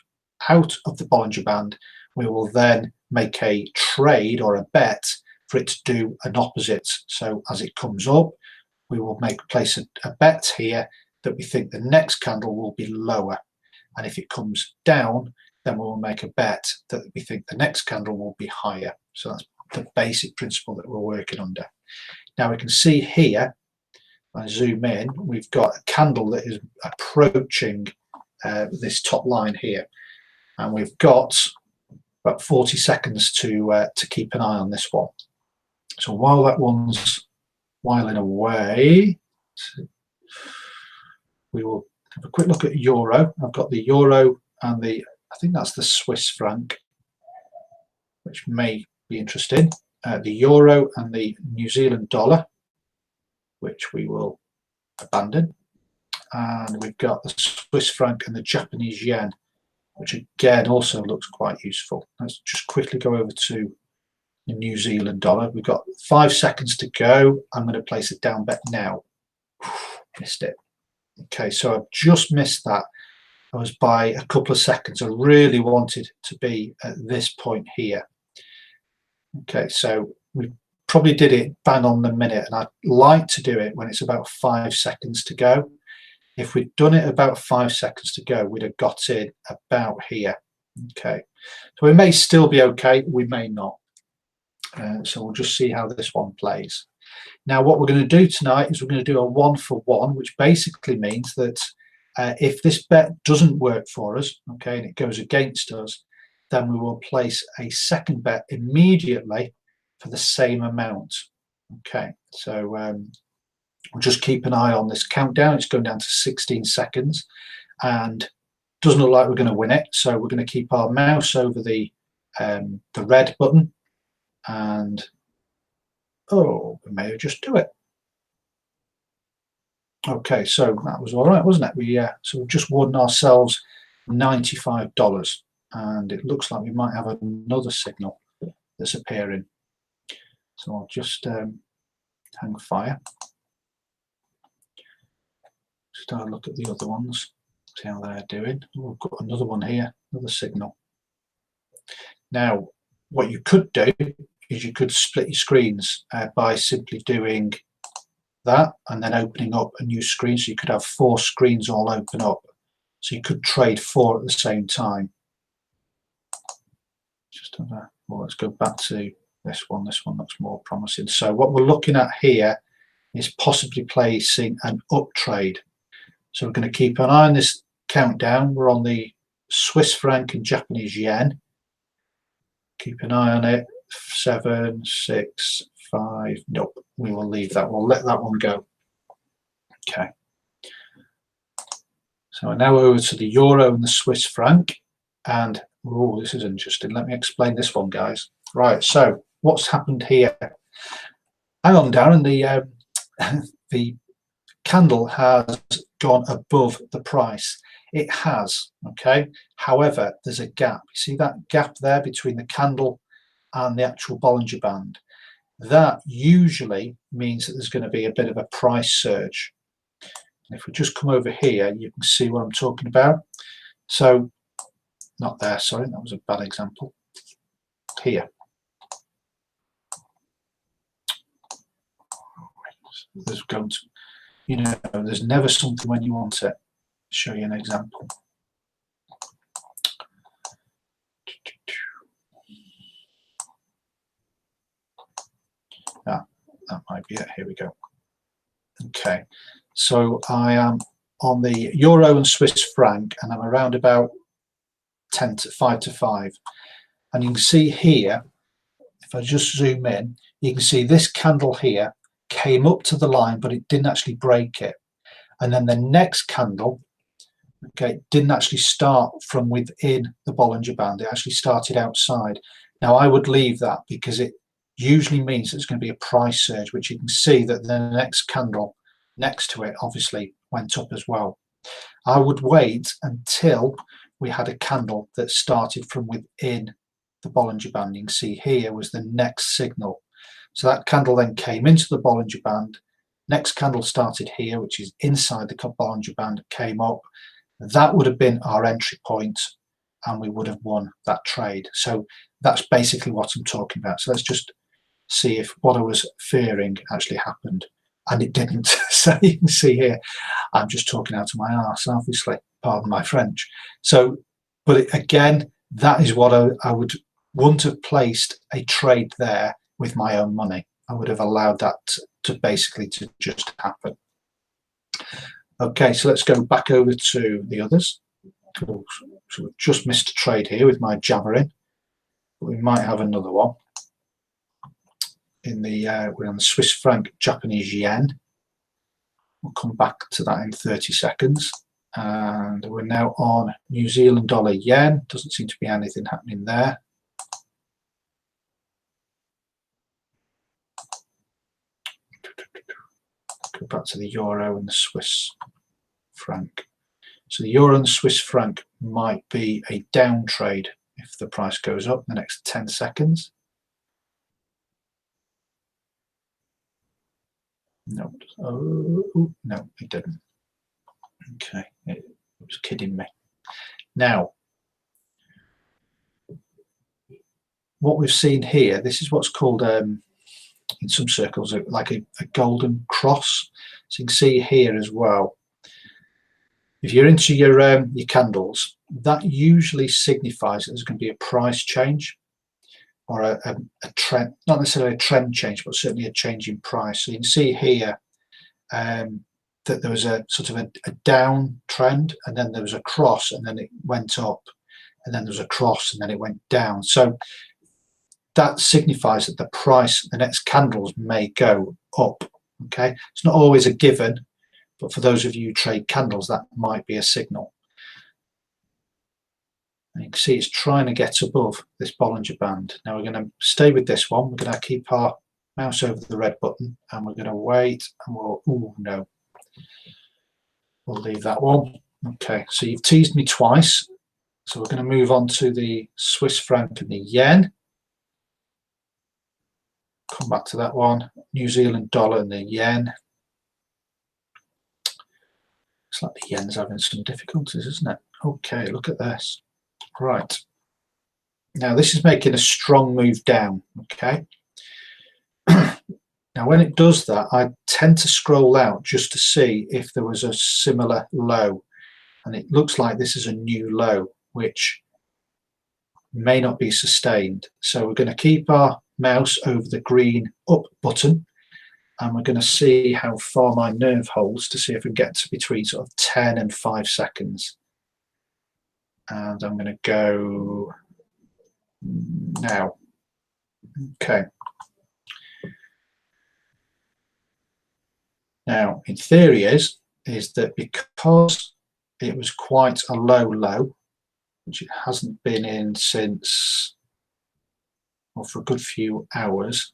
out of the Bollinger Band, we will then make a trade or a bet for it to do an opposite. So as it comes up, we will place a bet here that we think the next candle will be lower. And if it comes down, then we'll make a bet that we think the next candle will be higher. So that's the basic principle that we're working under. Now we can see here, when I zoom in, we've got a candle that is approaching this top line here. And we've got about 40 seconds to keep an eye on this one. So while that one's whiling away, we will have a quick look at Euro. I've got the Euro and I think that's the Swiss franc, which may be interesting. The Euro and the New Zealand dollar, which we will abandon. And we've got the Swiss franc and the Japanese yen, which again also looks quite useful. Let's just quickly go over to the New Zealand dollar. We've got 5 seconds to go. I'm going to place a down bet now. Missed it. Okay, so I've just missed that. I was by a couple of seconds. I really wanted to be at this point here. Okay, so we probably did it bang on the minute, and I'd like to do it when it's about 5 seconds to go. If we'd done it about 5 seconds to go, we'd have got in about here. Okay, so we may still be okay, we may not. So we'll just see how this one plays. Now what we're going to do tonight is we're going to do a 1-for-1, which basically means that if this bet doesn't work for us, okay, and it goes against us, then we will place a second bet immediately for the same amount. Okay, so we'll just keep an eye on this countdown. It's going down to 16 seconds and doesn't look like we're going to win it. So we're going to keep our mouse over the red button, and oh, we may just do it. Okay, so that was all right, wasn't it? So we've just won ourselves $95, and it looks like we might have another signal that's appearing. So I'll just hang fire. Just have a look at the other ones, see how they're doing. Oh, we've got another one here, another signal. Now, what you could do is you could split your screens by simply doing that and then opening up a new screen. So you could have 4 screens all open up. So you could trade 4 at the same time. Just have a, well, let's go back to this one. This one looks more promising. So what we're looking at here is possibly placing an up trade. So we're going to keep an eye on this countdown. We're on the Swiss franc and Japanese yen. Keep an eye on it. 7, 6, 5. Nope, we will leave that. We'll let that one go. Okay. So we're now over to the Euro and the Swiss franc. And oh, this is interesting. Let me explain this one, guys. Right. So what's happened here? Hang on, Darren. The candle has gone above the price. It has. Okay. However, there's a gap. You see that gap there between the candle and the actual Bollinger Band? That usually means that there's going to be a bit of a price surge. And if we just come over here, you can see what I'm talking about. So, not there, sorry, that was a bad example. Here. There's going to, you know, there's never something when you want it. I'll show you an example. That might be it. Here we go. Okay, so I am on the Euro and Swiss franc, and I'm around about 5 to 5. And you can see here, if I just zoom in, you can see this candle here came up to the line, but it didn't actually break it. And then the next candle, okay, didn't actually start from within the Bollinger Band. It actually started outside. Now I would leave that because it usually means it's going to be a price surge, which you can see that the next candle next to it obviously went up as well. I would wait until we had a candle that started from within the Bollinger Band. You can see here was the next signal. So that candle then came into the Bollinger Band, next candle started here, which is inside the Bollinger Band, came up. That would have been our entry point, and we would have won that trade. So that's basically what I'm talking about. So let's just see if what I was fearing actually happened, and it didn't. So you can see here, I'm just talking out of my arse, obviously, pardon my French. So, but again, that is what I would want to have placed a trade there with my own money. I would have allowed that to basically to just happen. Okay, so let's go back over to the others. So we've just missed a trade here with my jabber in, but we might have another one. In the we're on the Swiss franc, Japanese yen. We'll come back to that in 30 seconds. And we're now on New Zealand dollar yen. Doesn't seem to be anything happening there. Go back to the euro and the Swiss franc. So the euro and the Swiss franc might be a down trade if the price goes up in the next 10 seconds. No, oh, no, it didn't. Okay, it was kidding me. Now, what we've seen here, this is what's called in some circles like a golden cross. So you can see here as well, if you're into your candles, that usually signifies that there's going to be a price change or a trend, not necessarily a trend change, but certainly a change in price. So you can see here that there was a sort of a down trend, and then there was a cross, and then it went up, and then there was a cross, and then it went down. So that signifies that the price, the next candles may go up. Okay, it's not always a given, but for those of you who trade candles, that might be a signal. And you can see it's trying to get above this Bollinger Band. Now we're going to stay with this one. We're going to keep our mouse over the red button, and we're going to wait, and we'll, oh no, we'll leave that one. Okay, so you've teased me twice. So we're going to move on to the Swiss franc and the yen. Come back to that one. New Zealand dollar and the yen. Looks like the yen's having some difficulties, isn't it? Okay, look at this. Right. Now this is making a strong move down. Okay. Now when it does that, I tend to scroll out just to see if there was a similar low. And it looks like this is a new low, which may not be sustained. So we're going to keep our mouse over the green up button, and we're going to see how far my nerve holds to see if we get to between sort of 10 and 5 seconds. And I'm going to go now. Okay. Now, in theory is that because it was quite a low, which it hasn't been in since, well, for a good few hours,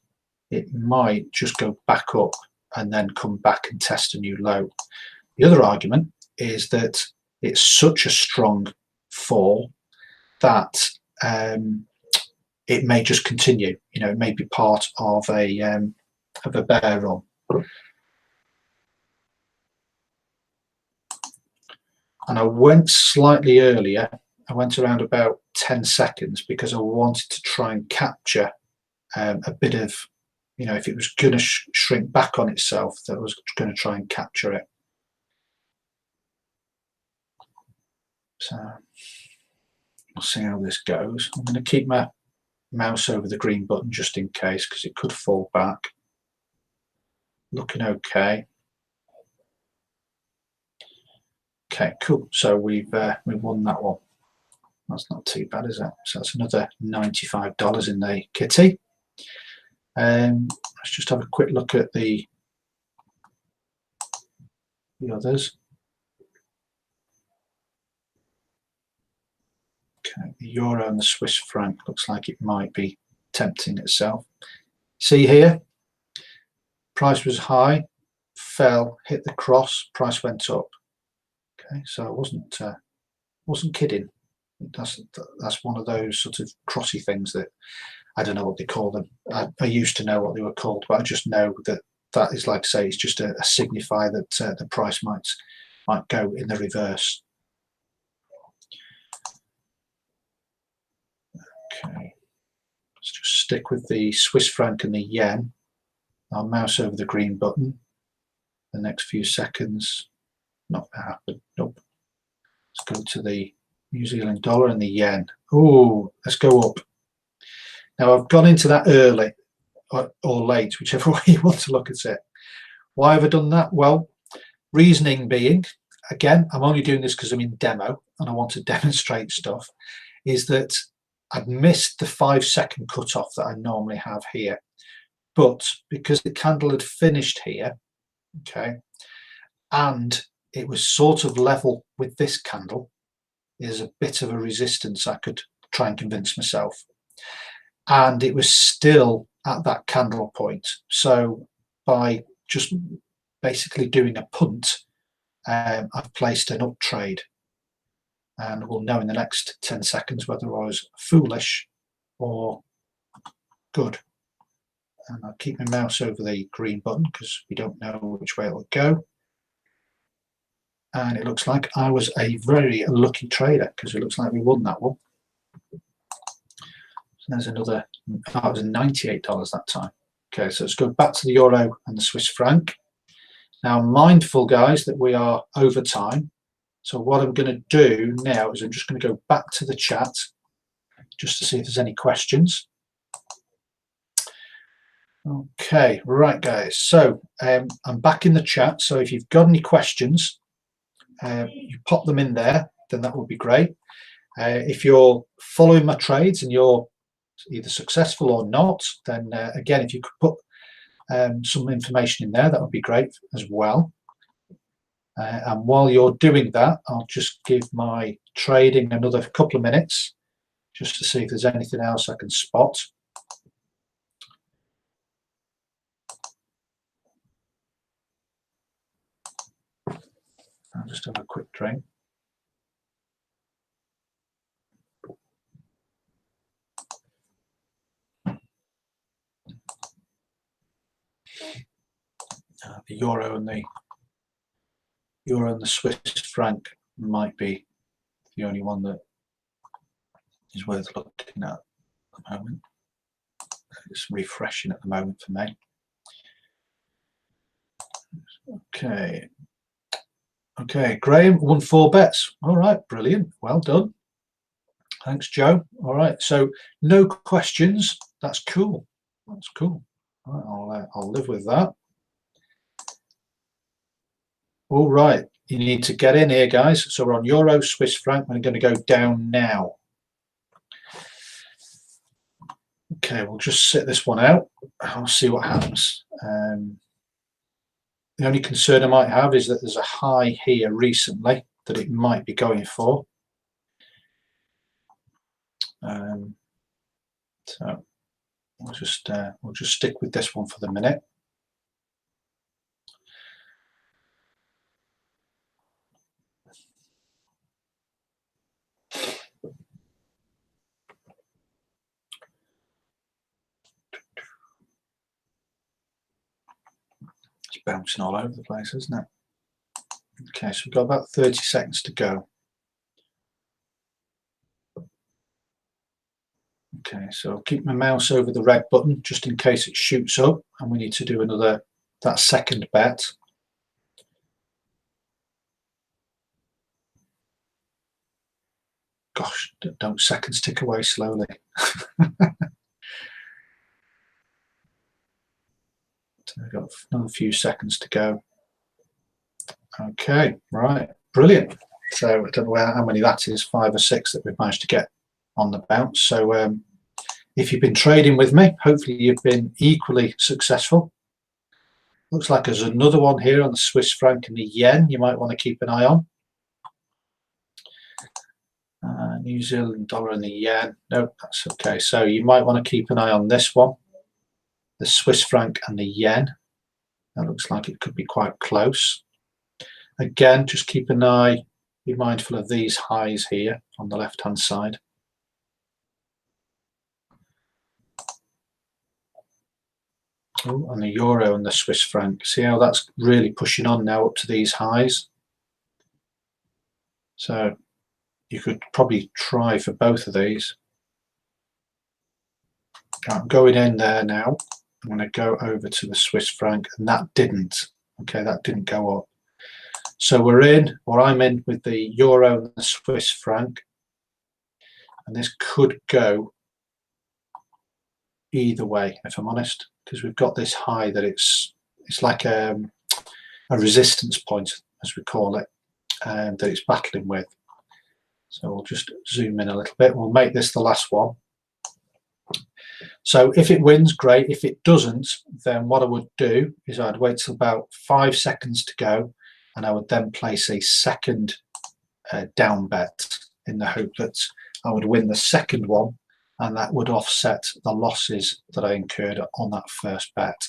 it might just go back up and then come back and test a new low. The other argument is that it's such a strong fall that it may just continue. You know, it may be part of a bear run. And I went slightly earlier. I went around about 10 seconds because I wanted to try and capture a bit of, you know, if it was going to shrink back on itself, that I was going to try and capture it. So we'll see how this goes. I'm going to keep my mouse over the green button just in case, because it could fall back. Looking okay. Okay, cool. So we've won that one. That's not too bad, is it? So that's another $95 in the kitty. Let's just have a quick look at the others. Okay, the euro and the Swiss franc looks like it might be tempting itself. See here, price was high, fell, hit the cross, price went up. Okay, so I wasn't kidding. That's one of those sort of crossy things that I don't know what they call them. I used to know what they were called, but I just know that that is, like I say, it's just a signifier that the price might go in the reverse. Okay, let's just stick with the Swiss franc and the yen. I'll mouse over the green button. The next few seconds, not going to happen. Nope. Let's go to the New Zealand dollar and the yen. Oh, let's go up. Now I've gone into that early or late, whichever way you want to look at it. Why have I done that? Well, reasoning being, again, I'm only doing this because I'm in demo and I want to demonstrate stuff, is that I've missed the 5-second cutoff that I normally have here. But because the candle had finished here, okay, and it was sort of level with this candle, there's a bit of a resistance I could try and convince myself. And it was still at that candle point. So by just basically doing a punt, I've placed an up trade. And we'll know in the next 10 seconds whether I was foolish or good. And I'll keep my mouse over the green button because we don't know which way it will go. And it looks like I was a very lucky trader because it looks like we won that one. So there's another, oh, it was $98 that time. Okay, so let's go back to the euro and the Swiss franc. Now, I'm mindful, guys, that we are over time. So what I'm going to do now is I'm just going to go back to the chat just to see if there's any questions. Okay, right, guys. So I'm back in the chat. So if you've got any questions, you pop them in there, then that would be great. If you're following my trades and you're either successful or not, then again, if you could put some information in there, that would be great as well. And while you're doing that, I'll just give my trading another couple of minutes just to see if there's anything else I can spot. I'll just have a quick drink. The euro and the Swiss franc might be the only one that is worth looking at the moment. It's refreshing at the moment for me. Okay, Graham won 4 bets. All right, brilliant. Well done. Thanks, Joe. All right, so no questions. That's cool. That's cool. All right, I'll live with that. All right, you need to get in here, guys. So we're on euro, Swiss franc. We're going to go down now. Okay, we'll just sit this one out. I'll see what happens. The only concern I might have is that there's a high here recently that it might be going for. So we'll just stick with this one for the minute. It's bouncing all over the place, isn't it? Okay, so we've got about 30 seconds to go. Okay, so I'll keep my mouse over the red button just in case it shoots up and we need to do that second bet. Gosh, don't seconds tick away slowly. So we've got another few seconds to go. Okay, right, brilliant. So I don't know how many that is, 5 or 6 that we've managed to get on the bounce. So if you've been trading with me, hopefully you've been equally successful. Looks like there's another one here on the Swiss franc and the yen you might want to keep an eye on. New Zealand dollar and the yen. Nope, that's okay. So you might want to keep an eye on this one, the Swiss franc and the yen. That looks like it could be quite close. Again, just keep an eye, be mindful of these highs here on the left hand side. Oh, and the euro and the Swiss franc. See how that's really pushing on now up to these highs. So you could probably try for both of these. I'm going in there now. I'm going to go over to the Swiss franc, and that didn't. Okay, that didn't go up. So we're in, or I'm in with the euro and the Swiss franc, and this could go either way, if I'm honest, because we've got this high that it's like a resistance point, as we call it, that it's battling with. So we'll just zoom in a little bit. We'll make this the last one. So if it wins, great. If it doesn't, then what I would do is I'd wait till about 5 seconds to go, and I would then place a second down bet in the hope that I would win the second one, and that would offset the losses that I incurred on that first bet.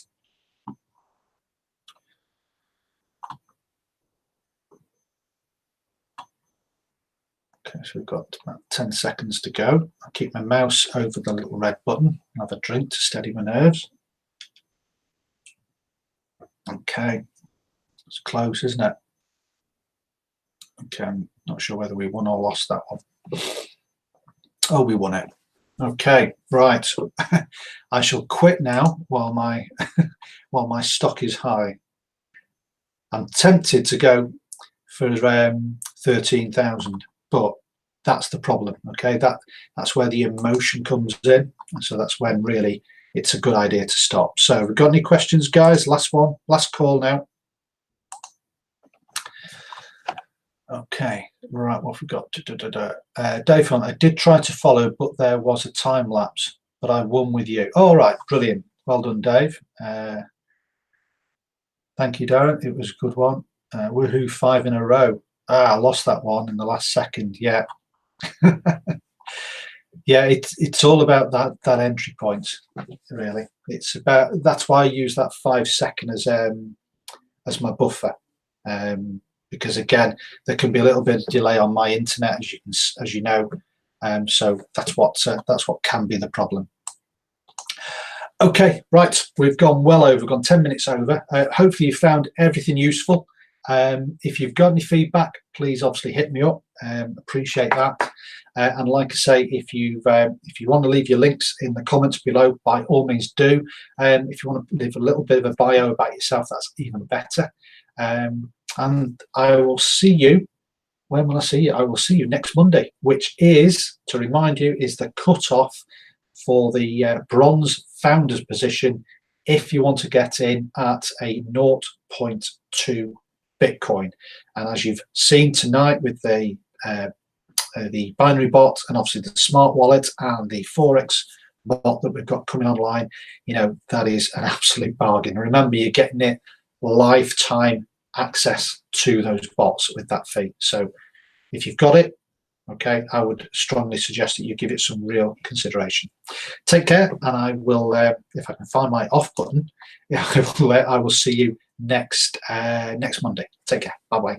Okay, so we've got about 10 seconds to go. I'll keep my mouse over the little red button, have a drink to steady my nerves. Okay, it's close, isn't it? Okay, I'm not sure whether we won or lost that one. Oh, we won it. Okay, right. I shall quit now while my while my stock is high. I'm tempted to go for 13,000, but that's the problem. Okay, that's where the emotion comes in, so that's when really it's a good idea to stop. So, we've got any questions, guys? Last one, last call now. Okay, right, what have we got? Dave, I did try to follow, but there was a time lapse, but I won with you. All right, brilliant. Well done, Dave. Thank you, Darren. It was a good one. Woohoo, 5 in a row. I lost that one in the last second. Yeah. Yeah, it's all about that entry point, really. It's about, that's why I use that 5 second as my buffer. Because again, there can be a little bit of delay on my internet, as you know, so that's what can be the problem. Okay, right, we've gone well over, gone 10 minutes over. Hopefully you found everything useful. If you've got any feedback, please obviously hit me up. Appreciate that. And like I say, if you want to leave your links in the comments below, by all means do. If you want to leave a little bit of a bio about yourself, that's even better. And I will see you. When will I see you? I will see you next Monday, which is, to remind you, is the cut-off for the bronze founders position if you want to get in at a 0.2 Bitcoin. And as you've seen tonight with the binary bot and obviously the smart wallet and the Forex bot that we've got coming online, you know, that is an absolute bargain. Remember, you're getting it lifetime access to those bots with that fee. So if you've got it, okay, I would strongly suggest that you give it some real consideration. Take care, and I will, if I can find my off button, I will see you next Monday. Take care. Bye bye.